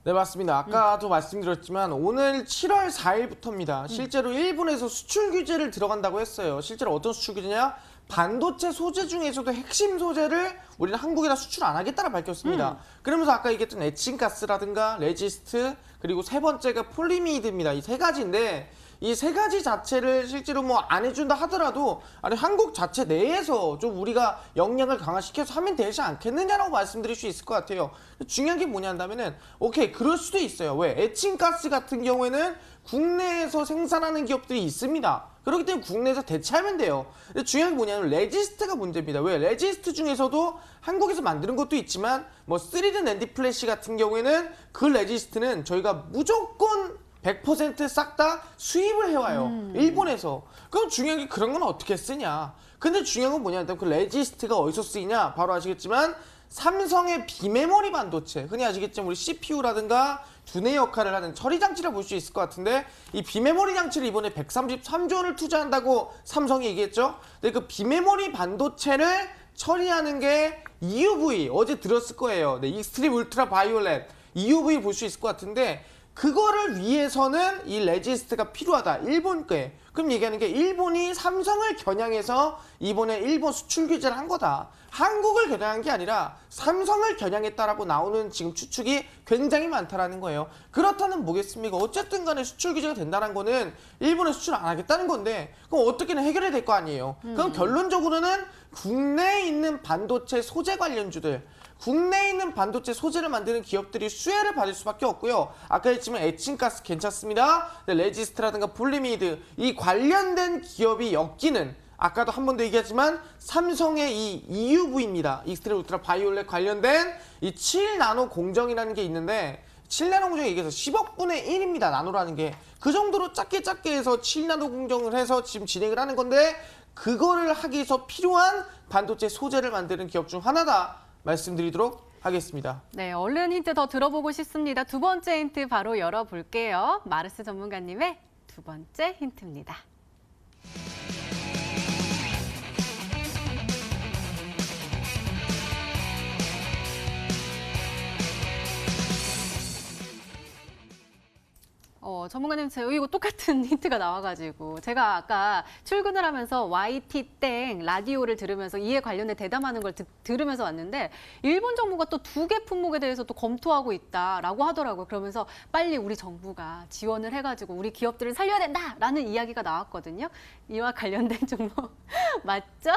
네, 맞습니다. 아까도 말씀드렸지만 오늘 7월 4일부터입니다. 실제로 일본에서 수출 규제를 들어간다고 했어요. 실제로 어떤 수출 규제냐? 반도체 소재 중에서도 핵심 소재를 우리는 한국에다 수출 안 하겠다라 밝혔습니다. 그러면서 아까 얘기했던 에칭가스라든가 레지스트 그리고 세 번째가 폴리미드입니다. 이 세 가지인데 이 세 가지 자체를 실제로 뭐 안 해준다 하더라도 아니 한국 자체 내에서 좀 우리가 역량을 강화시켜서 하면 되지 않겠느냐라고 말씀드릴 수 있을 것 같아요. 중요한 게 뭐냐 한다면은 오케이 그럴 수도 있어요. 왜? 에칭가스 같은 경우에는 국내에서 생산하는 기업들이 있습니다. 그렇기 때문에 국내에서 대체하면 돼요. 근데 중요한 게 뭐냐면 레지스트가 문제입니다. 왜? 레지스트 중에서도 한국에서 만드는 것도 있지만 뭐 3D 낸디 플래시 같은 경우에는 그 레지스트는 저희가 무조건 100% 싹 다 수입을 해와요. 일본에서. 그럼 중요한 게 그런 건 어떻게 쓰냐. 근데 중요한 건 뭐냐면 그 레지스트가 어디서 쓰이냐. 바로 아시겠지만 삼성의 비메모리 반도체. 흔히 아시겠지만 우리 CPU라든가 두뇌 역할을 하는 처리 장치를 볼 수 있을 것 같은데 이 비메모리 장치를 이번에 133조 원을 투자한다고 삼성이 얘기했죠. 근데 그 비메모리 반도체를 처리하는 게 EUV. 어제 들었을 거예요. 네, 익스트림 울트라 바이올렛. EUV 볼 수 있을 것 같은데 그거를 위해서는 이 레지스트가 필요하다. 일본 게. 그럼 얘기하는 게 일본이 삼성을 겨냥해서 이번에 일본 수출 규제를 한 거다. 한국을 겨냥한 게 아니라 삼성을 겨냥했다라고 나오는 지금 추측이 굉장히 많다라는 거예요. 그렇다면 뭐겠습니까? 어쨌든 간에 수출 규제가 된다는 거는 일본에 수출 안 하겠다는 건데 그럼 어떻게든 해결이 될 거 아니에요. 그럼 결론적으로는 국내에 있는 반도체 소재 관련주들 국내에 있는 반도체 소재를 만드는 기업들이 수혜를 받을 수밖에 없고요. 아까 했지만 에칭가스 괜찮습니다. 레지스트라든가 폴리미드 이 관련된 기업이 엮이는 아까도 한 번 더 얘기하지만 삼성의 이 EUV입니다. 익스트림 울트라 바이올렛 관련된 이 7나노 공정이라는 게 있는데 7나노 공정에 얘기해서 10억 분의 1입니다. 나노라는 게. 그 정도로 작게 해서 7나노 공정을 해서 지금 진행을 하는 건데 그거를 하기 위해서 필요한 반도체 소재를 만드는 기업 중 하나다. 말씀드리도록 하겠습니다. 네, 얼른 힌트 더 들어보고 싶습니다. 두 번째 힌트 바로 열어볼게요. 마르스 전문가님의 두 번째 힌트입니다. 전문가님, 이거 똑같은 힌트가 나와가지고 제가 아까 출근을 하면서 YT 땡 라디오를 들으면서 이에 관련된 대담하는 걸 들으면서 왔는데 일본 정부가 또 2개 품목에 대해서 또 검토하고 있다라고 하더라고요. 그러면서 빨리 우리 정부가 지원을 해가지고 우리 기업들을 살려야 된다라는 이야기가 나왔거든요. 이와 관련된 종목 맞죠?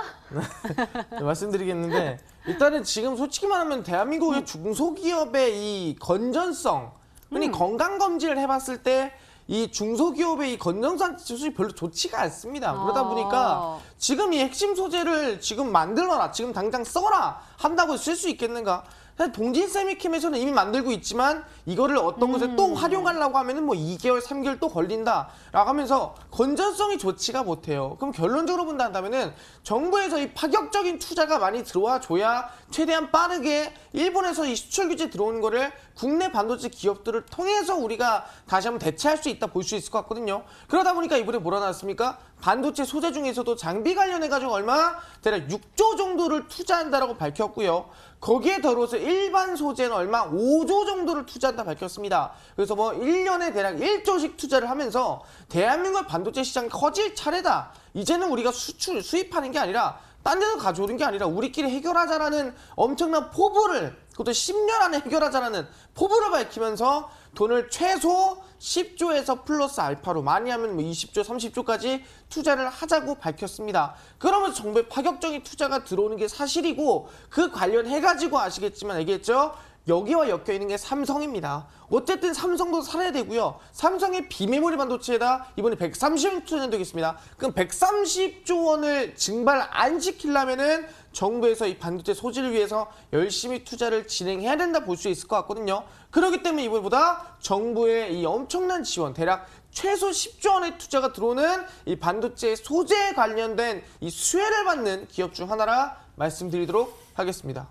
네, 말씀드리겠는데 일단은 지금 솔직히 말하면 대한민국의 중소기업의 이 건전성 흔히 건강검진을 해봤을 때 이 중소기업의 이 건전성 지수이 별로 좋지가 않습니다. 그러다 보니까 지금 이 핵심 소재를 지금 만들어라, 지금 당장 써라 한다고 쓸 수 있겠는가? 사실 동진 세미캠에서는 이미 만들고 있지만 이거를 어떤 곳에 또 활용하려고 하면은 뭐 2개월, 3개월 또 걸린다 라고 하면서 건전성이 좋지가 못해요. 그럼 결론적으로 본다면은 정부에서 이 파격적인 투자가 많이 들어와 줘야 최대한 빠르게 일본에서 이 수출 규제 들어오는 거를 국내 반도체 기업들을 통해서 우리가 다시 한번 대체할 수 있다 볼 수 있을 것 같거든요. 그러다 보니까 이번에 뭐라 나왔습니까? 반도체 소재 중에서도 장비 관련해가지고 얼마? 대략 6조 정도를 투자한다라고 밝혔고요. 거기에 더불어서 일반 소재는 얼마? 5조 정도를 투자한다 밝혔습니다. 그래서 뭐 1년에 대략 1조씩 투자를 하면서 대한민국 반도체 시장이 커질 차례다. 이제는 우리가 수입하는 게 아니라 딴 데서 가져오는 게 아니라 우리끼리 해결하자라는 엄청난 포부를 그것도 10년 안에 해결하자라는 포부를 밝히면서 돈을 최소 10조에서 플러스 알파로 많이 하면 뭐 20조, 30조까지 투자를 하자고 밝혔습니다. 그러면서 정부의 파격적인 투자가 들어오는 게 사실이고 그 관련해가지고 아시겠지만 얘기했죠? 여기와 엮여 있는 게 삼성입니다. 어쨌든 삼성도 살아야 되고요. 삼성의 비메모리 반도체에다 이번에 130조 투자 되겠습니다. 그럼 130조 원을 증발 안 시키려면은 정부에서 이 반도체 소지를 위해서 열심히 투자를 진행해야 된다 볼 수 있을 것 같거든요. 그렇기 때문에 이번보다 정부의 이 엄청난 지원, 대략 최소 10조 원의 투자가 들어오는 이 반도체 소재에 관련된 이 수혜를 받는 기업 중 하나라 말씀드리도록 하겠습니다.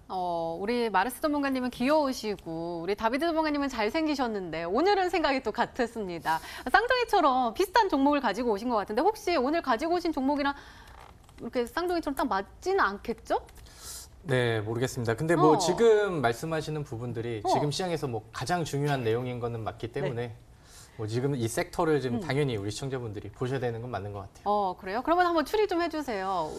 우리 마르스 전문가님은 귀여우시고 우리 다비드 전문가님은 잘생기셨는데 오늘은 생각이 또 같았습니다. 쌍둥이처럼 비슷한 종목을 가지고 오신 것 같은데 혹시 오늘 가지고 오신 종목이랑 이렇게 쌍둥이처럼 딱 맞지는 않겠죠? 네, 모르겠습니다. 근데 뭐 어. 지금 말씀하시는 부분들이 어. 지금 시장에서 뭐 가장 중요한 내용인 거는 맞기 때문에 뭐 지금 이 섹터를 지금 당연히 우리 시청자분들이 보셔야 되는 건 맞는 것 같아요. 그래요? 그러면 한번 추리 좀 해주세요.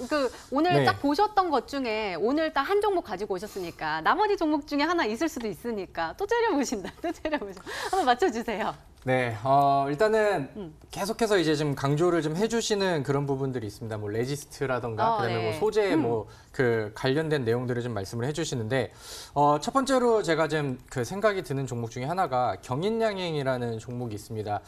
오늘 네. 딱 보셨던 것 중에 오늘 딱 한 종목 가지고 오셨으니까 나머지 종목 중에 하나 있을 수도 있으니까 또 째려보신다. 또 째려보신다. 한번 맞춰주세요. 네, 일단은 계속해서 이제 좀 강조를 좀 해주시는 그런 부분들이 있습니다. 뭐 레지스트라던가 그다음에 네. 뭐 소재 뭐 그 관련된 내용들을 좀 말씀을 해주시는데 첫 번째로 제가 좀 그 생각이 드는 종목 중에 하나가 경인양행이라는 종목이 있습니다.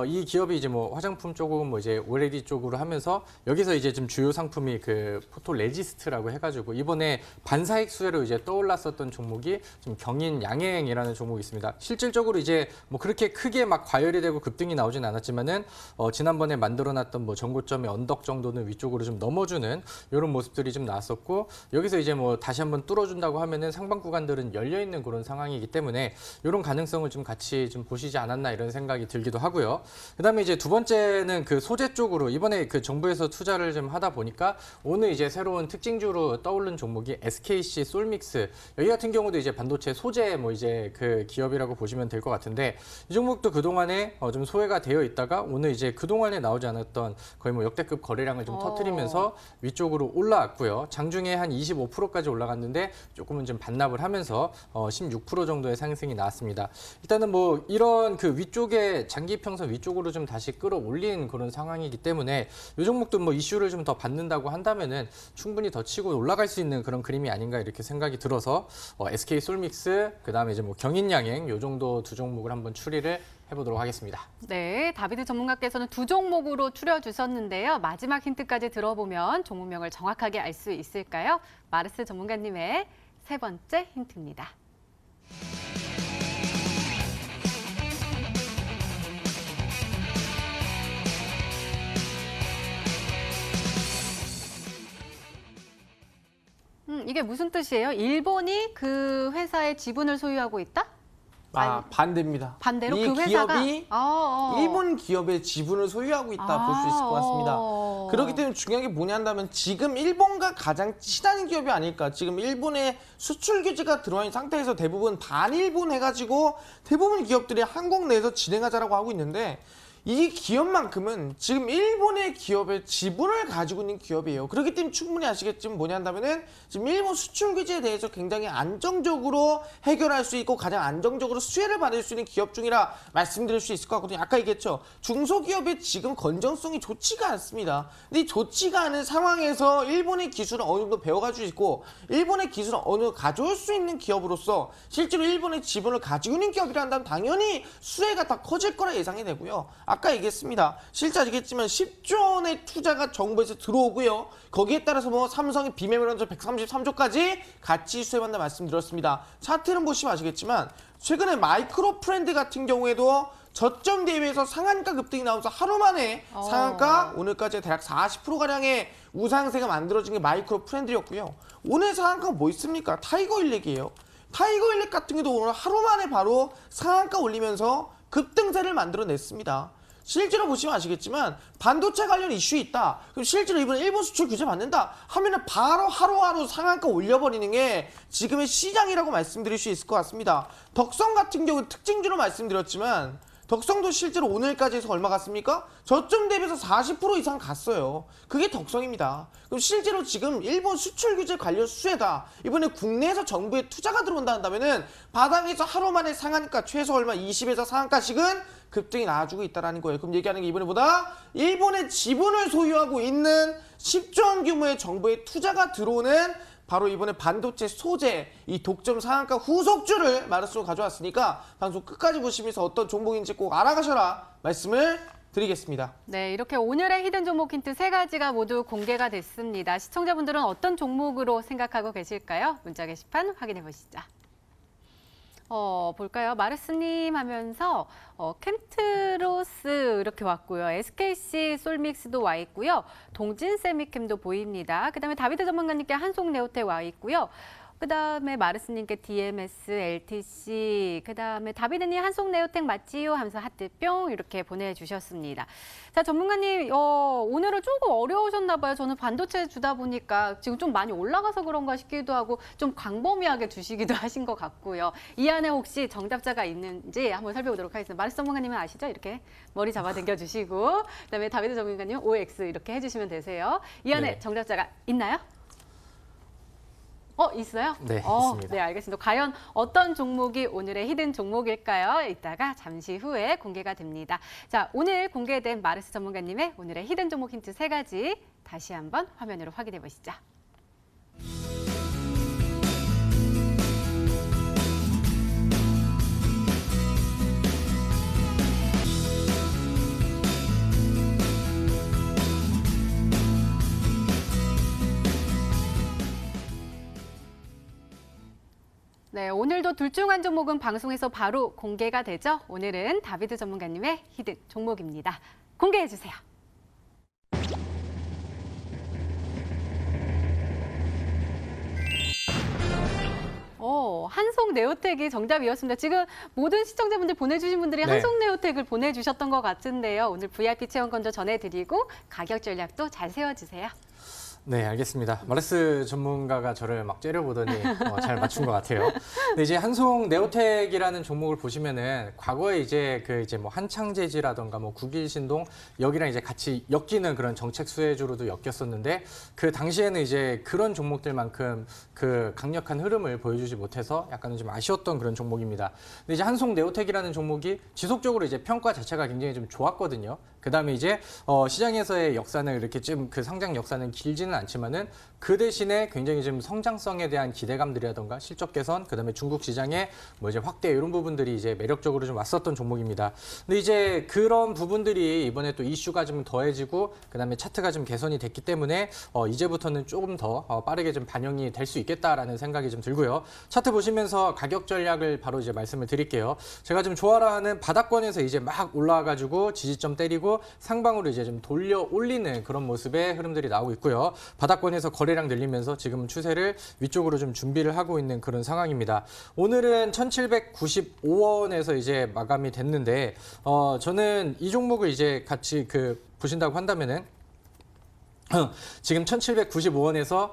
이 기업이 이제 뭐 화장품 쪽은 뭐 이제 오레디 쪽으로 하면서 여기서 이제 좀 주요 상품이 그 포토 레지스트라고 해가지고 이번에 반사익 수혜로 이제 떠올랐었던 종목이 좀 경인양행이라는 종목이 있습니다. 실질적으로 이제 뭐 그렇게 크게 막 과열이 되고 급등이 나오진 않았지만은 지난번에 만들어놨던 뭐 전고점의 언덕 정도는 위쪽으로 좀 넘어주는 이런 모습들이 좀 나왔었고 여기서 이제 뭐 다시 한번 뚫어준다고 하면은 상방 구간들은 열려 있는 그런 상황이기 때문에 이런 가능성을 좀 같이 좀 보시지 않았나 이런 생각이 들기도 하고요. 그다음에 이제 두 번째는 그 소재 쪽으로 이번에 그 정부에서 투자를 좀 하다 보니까 오늘 이제 새로운 특징주로 떠오른 종목이 SKC 솔믹스 여기 같은 경우도 이제 반도체 소재 뭐 이제 그 기업이라고 보시면 될 것 같은데 이 종목도 그동안에 좀 소외가 되어 있다가 오늘 이제 그동안에 나오지 않았던 거의 뭐 역대급 거래량을 좀 터뜨리면서 위쪽으로 올라왔고요. 장중에 한 25%까지 올라갔는데 조금은 좀 반납을 하면서 16% 정도의 상승이 나왔습니다. 일단은 뭐 이런 그 위쪽에 장기 평선 위쪽으로 좀 다시 끌어올린 그런 상황이기 때문에 이 종목도 뭐 이슈를 좀 더 받는다고 한다면은 충분히 더 치고 올라갈 수 있는 그런 그림이 아닌가 이렇게 생각이 들어서 SK 솔믹스 그다음에 이제 뭐 경인양행 요 정도 두 종목을 한번 추리를 해보도록 하겠습니다. 네, 다비드 전문가께서는 두 종목으로 추려주셨는데요. 마지막 힌트까지 들어보면 종목명을 정확하게 알 수 있을까요? 마르스 전문가님의 세 번째 힌트입니다. 이게 무슨 뜻이에요? 일본이 그 회사의 지분을 소유하고 있다? 반대입니다. 반대로 이 그 회사가 기업이 일본 기업의 지분을 소유하고 있다 볼 수 있을 것 같습니다. 그렇기 때문에 중요한 게 뭐냐 한다면 지금 일본과 가장 친한 기업이 아닐까. 지금 일본에 수출 규제가 들어와 있는 상태에서 대부분 반일본 해가지고 대부분 기업들이 한국 내에서 진행하자라고 하고 있는데 이 기업만큼은 지금 일본의 기업의 지분을 가지고 있는 기업이에요. 그렇기 때문에 충분히 아시겠지만 뭐냐 한다면은 지금 일본 수출 규제에 대해서 굉장히 안정적으로 해결할 수 있고 가장 안정적으로 수혜를 받을 수 있는 기업 중이라 말씀드릴 수 있을 것 같거든요. 아까 얘기했죠. 중소기업의 지금 건전성이 좋지가 않습니다. 근데 이 좋지가 않은 상황에서 일본의 기술을 어느 정도 배워가지고 있고 일본의 기술을 어느 정도 가져올 수 있는 기업으로서 실제로 일본의 지분을 가지고 있는 기업이라 한다면 당연히 수혜가 다 커질 거라 예상이 되고요. 아까 얘기했습니다. 실제 아시겠지만 10조 원의 투자가 정부에서 들어오고요. 거기에 따라서 뭐 삼성의 비매매론자 133조까지 같이 수혜받는다 말씀드렸습니다. 차트는 보시면 아시겠지만 최근에 마이크로 프렌드 같은 경우에도 저점 대비해서 상한가 급등이 나오면서 하루 만에 상한가 오늘까지 대략 40%가량의 우상세가 만들어진 게 마이크로 프렌드였고요. 오늘 상한가가 뭐 있습니까? 타이거 일렉이에요. 타이거 일렉 같은 경우도 오늘 하루 만에 바로 상한가 올리면서 급등세를 만들어냈습니다. 실제로 보시면 아시겠지만 반도체 관련 이슈 있다. 그럼 실제로 이번에 일본 수출 규제 받는다 하면은 바로 하루하루 상한가 올려버리는 게 지금의 시장이라고 말씀드릴 수 있을 것 같습니다. 덕성 같은 경우는 특징주로 말씀드렸지만 덕성도 실제로 오늘까지 해서 얼마 갔습니까? 저점 대비해서 40% 이상 갔어요. 그게 덕성입니다. 그럼 실제로 지금 일본 수출 규제 관련 수혜다. 이번에 국내에서 정부의 투자가 들어온다 한다면은 바닥에서 하루 만에 상한가 최소 얼마 20에서 상한가씩은 급등이 나와주고 있다는 거예요. 그럼 얘기하는 게 이번에보다 일본의 지분을 소유하고 있는 10조 원 규모의 정부의 투자가 들어오는 바로 이번에 반도체 소재 이 독점 상한가 후속주를 마르스로 가져왔으니까 방송 끝까지 보시면서 어떤 종목인지 꼭 알아가셔라 말씀을 드리겠습니다. 네, 이렇게 오늘의 히든 종목 힌트 세 가지가 모두 공개가 됐습니다. 시청자분들은 어떤 종목으로 생각하고 계실까요? 문자 게시판 확인해 보시죠. 볼까요? 마르스님 하면서 캠트로스 이렇게 왔고요. SKC 솔믹스도 와 있고요. 동진 세미캠도 보입니다. 그다음에 다비드 전문가님께 한송네오텍 와 있고요. 그다음에 마르스님께 DMS, LTC, 그다음에 다비드님 한송네오텍 맞지요 하면서 하트 뿅 이렇게 보내주셨습니다. 자, 전문가님 오늘은 조금 어려우셨나 봐요. 저는 반도체 주다 보니까 지금 좀 많이 올라가서 그런가 싶기도 하고 좀 광범위하게 주시기도 하신 것 같고요. 이 안에 혹시 정답자가 있는지 한번 살펴보도록 하겠습니다. 마르스 전문가님은 아시죠? 이렇게 머리 잡아당겨 주시고 그다음에 다비드 전문가님은 OX 이렇게 해주시면 되세요. 이 안에 네. 정답자가 있나요? 있어요? 네, 있습니다. 네, 알겠습니다. 과연 어떤 종목이 오늘의 히든 종목일까요? 이따가 잠시 후에 공개가 됩니다. 자, 오늘 공개된 마르스 전문가님의 오늘의 히든 종목 힌트 3가지 다시 한번 화면으로 확인해 보시죠. 네, 오늘도 둘 중 한 종목은 방송에서 바로 공개가 되죠. 오늘은 다비드 전문가님의 히든 종목입니다. 공개해 주세요. 한송네오텍이 정답이었습니다. 지금 모든 시청자분들 보내주신 분들이 네. 한송네오텍을 보내주셨던 것 같은데요. 오늘 VIP 체험권도 전해드리고 가격 전략도 잘 세워주세요. 네, 알겠습니다. 마르스 전문가가 저를 막 째려보더니 잘 맞춘 것 같아요. 근데 이제 한송 네오텍이라는 종목을 보시면은 과거에 이제 뭐 한창제지라던가 뭐 국일신동 여기랑 이제 같이 엮이는 그런 정책 수혜주로도 엮였었는데 그 당시에는 이제 그런 종목들만큼 그 강력한 흐름을 보여주지 못해서 약간은 좀 아쉬웠던 그런 종목입니다. 근데 이제 한송 네오텍이라는 종목이 지속적으로 이제 평가 자체가 굉장히 좀 좋았거든요. 그다음에 이제 시장에서의 역사는 이렇게 좀 그 상장 역사는 길지는 않지만은 그 대신에 굉장히 좀 성장성에 대한 기대감들이라던가 실적 개선, 그다음에 중국 시장의 뭐 이제 확대 이런 부분들이 이제 매력적으로 좀 왔었던 종목입니다. 근데 이제 그런 부분들이 이번에 또 이슈가 좀 더해지고 그다음에 차트가 좀 개선이 됐기 때문에 이제부터는 조금 더 빠르게 좀 반영이 될 수 있겠다라는 생각이 좀 들고요. 차트 보시면서 가격 전략을 바로 이제 말씀을 드릴게요. 제가 좀 좋아하는 바닥권에서 이제 막 올라와가지고 지지점 때리고 상방으로 이제 좀 돌려 올리는 그런 모습의 흐름들이 나오고 있고요. 바닥권에서 거래량 늘리면서 지금 추세를 위쪽으로 좀 준비를 하고 있는 그런 상황입니다. 오늘은 1795원에서 이제 마감이 됐는데 저는 이 종목을 이제 같이 보신다고 한다면은 지금 1795원에서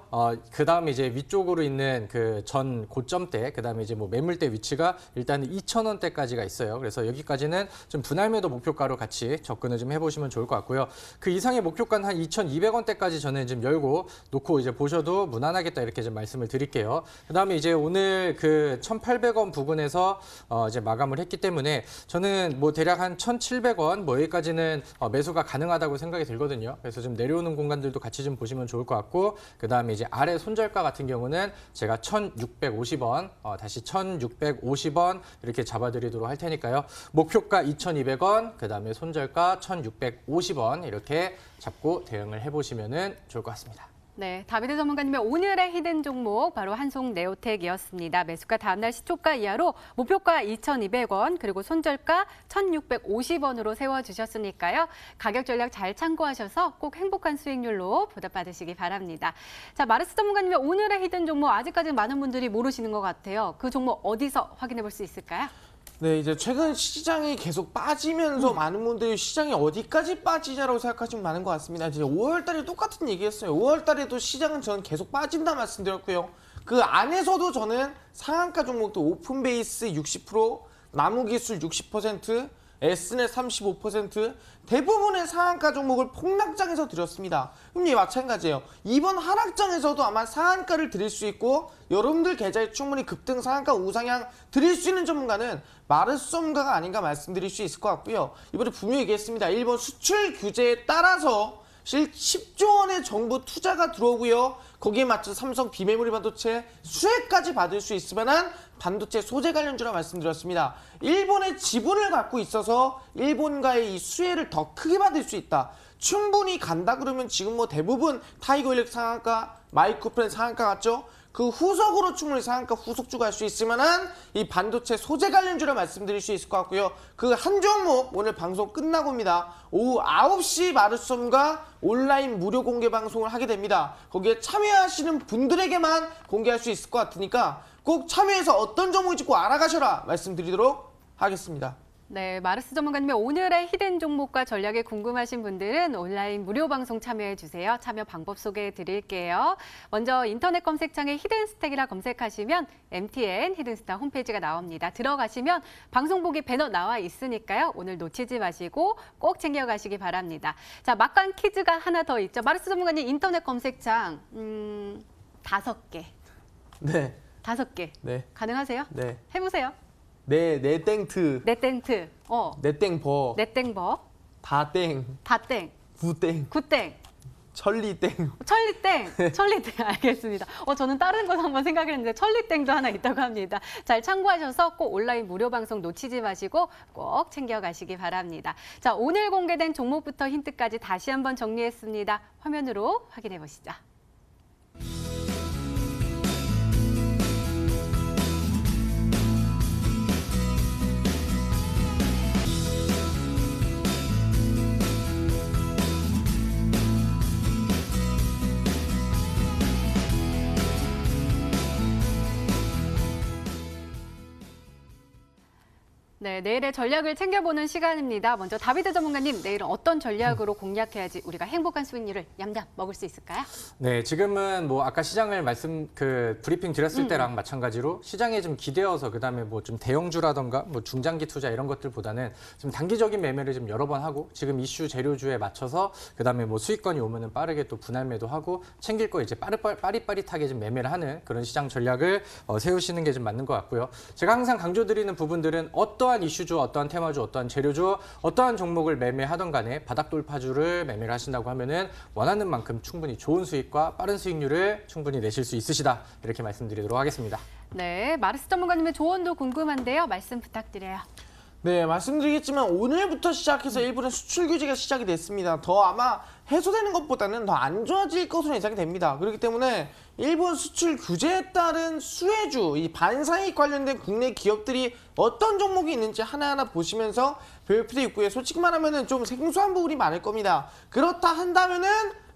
그 다음에 이제 위쪽으로 있는 그 전 고점대, 그 다음에 이제 뭐 매물대 위치가 일단은 2,000원대까지가 있어요. 그래서 여기까지는 좀 분할 매도 목표가로 같이 접근을 좀 해보시면 좋을 것 같고요. 그 이상의 목표가는 한 2,200원대까지 저는 좀 열고 놓고 이제 보셔도 무난하겠다 이렇게 좀 말씀을 드릴게요. 그 다음에 이제 오늘 그 1,800원 부근에서 이제 마감을 했기 때문에 저는 뭐 대략 한 1,700원 뭐 여기까지는 매수가 가능하다고 생각이 들거든요. 그래서 좀 내려오는 공간들도 같이 좀 보시면 좋을 것 같고 그 다음에 이제 아래 손절가 같은 경우는 제가 1,650원 다시 1,650원 이렇게 잡아드리도록 할 테니까요. 목표가 2,200원 그 다음에 손절가 1,650원 이렇게 잡고 대응을 해보시면 좋을 것 같습니다. 네, 다비드 전문가님의 오늘의 히든 종목 바로 한송네오텍이었습니다. 매수가 다음날 시초가 이하로 목표가 2,200원 그리고 손절가 1,650원으로 세워주셨으니까요. 가격 전략 잘 참고하셔서 꼭 행복한 수익률로 보답받으시기 바랍니다. 자, 마르스 전문가님의 오늘의 히든 종목 아직까지 많은 분들이 모르시는 것 같아요. 그 종목 어디서 확인해 볼 수 있을까요? 네, 이제 최근 시장이 계속 빠지면서 많은 분들이 시장이 어디까지 빠지냐라고 생각하시면 많은 것 같습니다. 이제 5월 달에 똑같은 얘기했어요. 5월 달에도 시장은 저는 계속 빠진다 말씀드렸고요. 그 안에서도 저는 상한가 종목도 오픈베이스 60%, 나무기술 60%, S넷 35%, 대부분의 상한가 종목을 폭락장에서 드렸습니다. 그럼 마찬가지예요. 이번 하락장에서도 아마 상한가를 드릴 수 있고 여러분들 계좌에 충분히 급등 상한가 우상향 드릴 수 있는 전문가는 마르스 전문가가 아닌가 말씀드릴 수 있을 것 같고요. 이번에 분명히 얘기했습니다. 일본 수출 규제에 따라서 10조 원의 정부 투자가 들어오고요. 거기에 맞춰 삼성 비메모리 반도체 수혜까지 받을 수 있을 만한 반도체 소재 관련주라 말씀드렸습니다. 일본의 지분을 갖고 있어서 일본과의 이 수혜를 더 크게 받을 수 있다. 충분히 간다 그러면 지금 뭐 대부분 타이거일렉 상한가, 마이크로프렌 상한가 같죠? 그 후속으로 충분히 상한가 후속주가 할 수 있을 만한 이 반도체 소재 관련주를 말씀드릴 수 있을 것 같고요. 그 한 종목 오늘 방송 끝나고입니다. 오후 9시 마르솜과 온라인 무료 공개 방송을 하게 됩니다. 거기에 참여하시는 분들에게만 공개할 수 있을 것 같으니까 꼭 참여해서 어떤 종목인지 꼭 알아가셔라 말씀드리도록 하겠습니다. 네, 마르스 전문가님의 오늘의 히든 종목과 전략이 궁금하신 분들은 온라인 무료 방송 참여해 주세요. 참여 방법 소개해 드릴게요. 먼저 인터넷 검색창에 히든스택이라 검색하시면 MTN 히든스타 홈페이지가 나옵니다. 들어가시면 방송 보기 배너 나와 있으니까요. 오늘 놓치지 마시고 꼭 챙겨가시기 바랍니다. 자, 막간 퀴즈가 하나 더 있죠. 마르스 전문가님 인터넷 검색창 5개. 네. 5개. 네. 가능하세요? 네. 해보세요. 네 땡트. 네땡트. 네 땡버. 네땡버. 다땡. 다땡. 구땡. 굿땡. 천리땡. 천리땡, 천리땡 알겠습니다. 저는 다른 거 한번 생각했는데 천리땡도 하나 있다고 합니다. 잘 참고하셔서 꼭 온라인 무료 방송 놓치지 마시고 꼭 챙겨가시기 바랍니다. 자, 오늘 공개된 종목부터 힌트까지 다시 한번 정리했습니다. 화면으로 확인해 보시죠. 네, 내일의 전략을 챙겨보는 시간입니다. 먼저 다비드 전문가님, 내일은 어떤 전략으로 공략해야지 우리가 행복한 수익률을 얌얌 먹을 수 있을까요? 네, 지금은 뭐 아까 시장을 브리핑 드렸을 때랑 마찬가지로 시장에 좀 기대어서 그다음에 뭐 좀 대형주라던가 뭐 중장기 투자 이런 것들보다는 좀 단기적인 매매를 좀 여러 번 하고 지금 이슈 재료주에 맞춰서 그다음에 뭐 수익권이 오면은 빠르게 또 분할 매도하고 챙길 거 이제 빠릿빠릿하게 좀 매매를 하는 그런 시장 전략을 세우시는 게 좀 맞는 것 같고요. 제가 항상 강조드리는 부분들은 어떠한 이슈주, 어떠한 테마주, 어떠한 재료주, 어떠한 종목을 매매하던 간에 바닥 돌파주를 매매를 하신다고 하면은 원하는 만큼 충분히 좋은 수익과 빠른 수익률을 충분히 내실 수 있으시다. 이렇게 말씀드리도록 하겠습니다. 네, 마르스 전문가님의 조언도 궁금한데요. 말씀 부탁드려요. 네, 말씀드리겠지만 오늘부터 시작해서 일본의 수출 규제가 시작이 됐습니다. 더 아마 해소되는 것보다는 더 안 좋아질 것으로 예상이 됩니다. 그렇기 때문에 일본 수출 규제에 따른 수혜주, 이 반사이익 관련된 국내 기업들이 어떤 종목이 있는지 하나하나 보시면서 배울 필요 있고요. 솔직히 말하면 좀 생소한 부분이 많을 겁니다. 그렇다 한다면은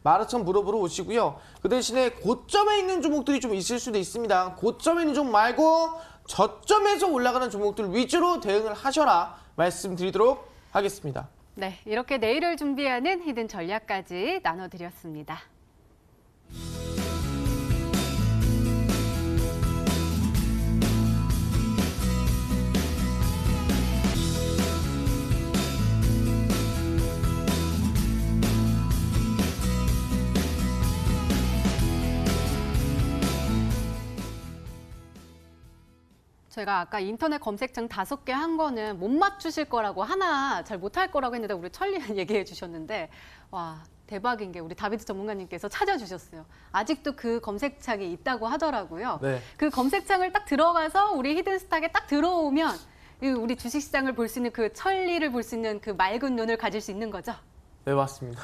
마라톤 물어보러 오시고요. 그 대신에 고점에 있는 종목들이 좀 있을 수도 있습니다. 고점에 있는 종목 말고 저점에서 올라가는 종목들 위주로 대응을 하셔라 말씀드리도록 하겠습니다. 네, 이렇게 내일을 준비하는 히든 전략까지 나눠드렸습니다. 제가 아까 인터넷 검색창 5개 한 거는 못 맞추실 거라고 하나 잘 못할 거라고 했는데 우리 천리는 얘기해 주셨는데 와 대박인 게 우리 다비드 전문가님께서 찾아주셨어요. 아직도 그 검색창이 있다고 하더라고요. 네. 그 검색창을 딱 들어가서 우리 히든스탁에 딱 들어오면 우리 주식시장을 볼 수 있는 그 천리를 볼 수 있는 그 맑은 눈을 가질 수 있는 거죠? 네, 맞습니다.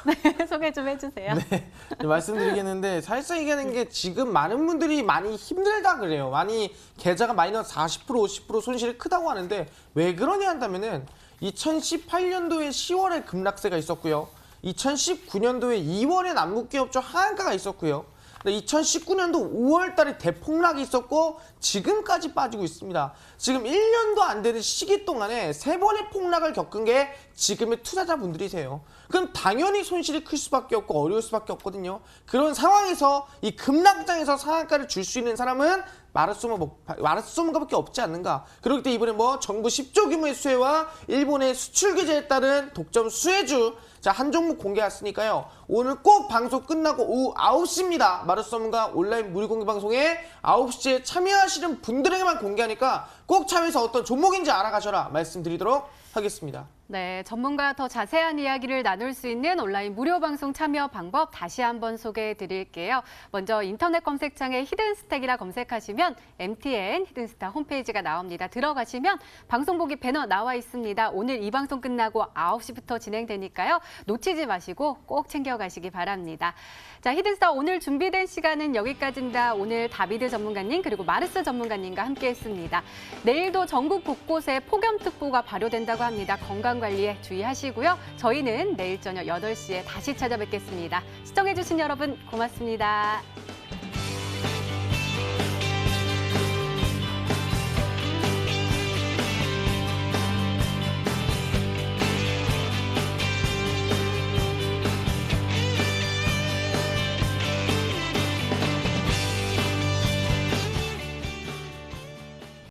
소개 좀 해주세요. 네, 말씀드리겠는데 사실상 얘기하는 게 지금 많은 분들이 많이 힘들다 그래요. 많이 계좌가 마이너스 40%, 50% 손실이 크다고 하는데 왜 그러냐 한다면은 2018년도에 10월에 급락세가 있었고요. 2019년도에 2월에 남북기업주 하한가가 있었고요. 2019년도 5월 달에 대폭락이 있었고 지금까지 빠지고 있습니다. 지금 1년도 안 되는 시기 동안에 3번의 폭락을 겪은 게 지금의 투자자분들이세요. 그럼 당연히 손실이 클 수밖에 없고 어려울 수밖에 없거든요. 그런 상황에서 이 급락장에서 상한가를 줄 수 있는 사람은 마르스소문가밖에 없지 않는가. 그렇기 때문에 이번에 뭐 정부 10조 규모의 수혜와 일본의 수출 규제에 따른 독점 수혜주 한 종목 공개했으니까요. 오늘 꼭 방송 끝나고 오후 9시입니다. 마르스소문가 온라인 무료 공개 방송에 9시에 참여하시는 분들에게만 공개하니까 꼭 참여해서 어떤 종목인지 알아가셔라 말씀드리도록 하겠습니다. 네, 전문가와 더 자세한 이야기를 나눌 수 있는 온라인 무료 방송 참여 방법 다시 한번 소개해 드릴게요. 먼저 인터넷 검색창에 히든스택이라 검색하시면 MTN 히든스타 홈페이지가 나옵니다. 들어가시면 방송 보기 배너 나와 있습니다. 오늘 이 방송 끝나고 9시부터 진행되니까요. 놓치지 마시고 꼭 챙겨가시기 바랍니다. 자, 히든스타 오늘 준비된 시간은 여기까지입니다. 오늘 다비드 전문가님 그리고 마르스 전문가님과 함께했습니다. 내일도 전국 곳곳에 폭염특보가 발효된다고 합니다. 건강관리에 주의하시고요. 저희는 내일 저녁 8시에 다시 찾아뵙겠습니다. 시청해주신 여러분 고맙습니다.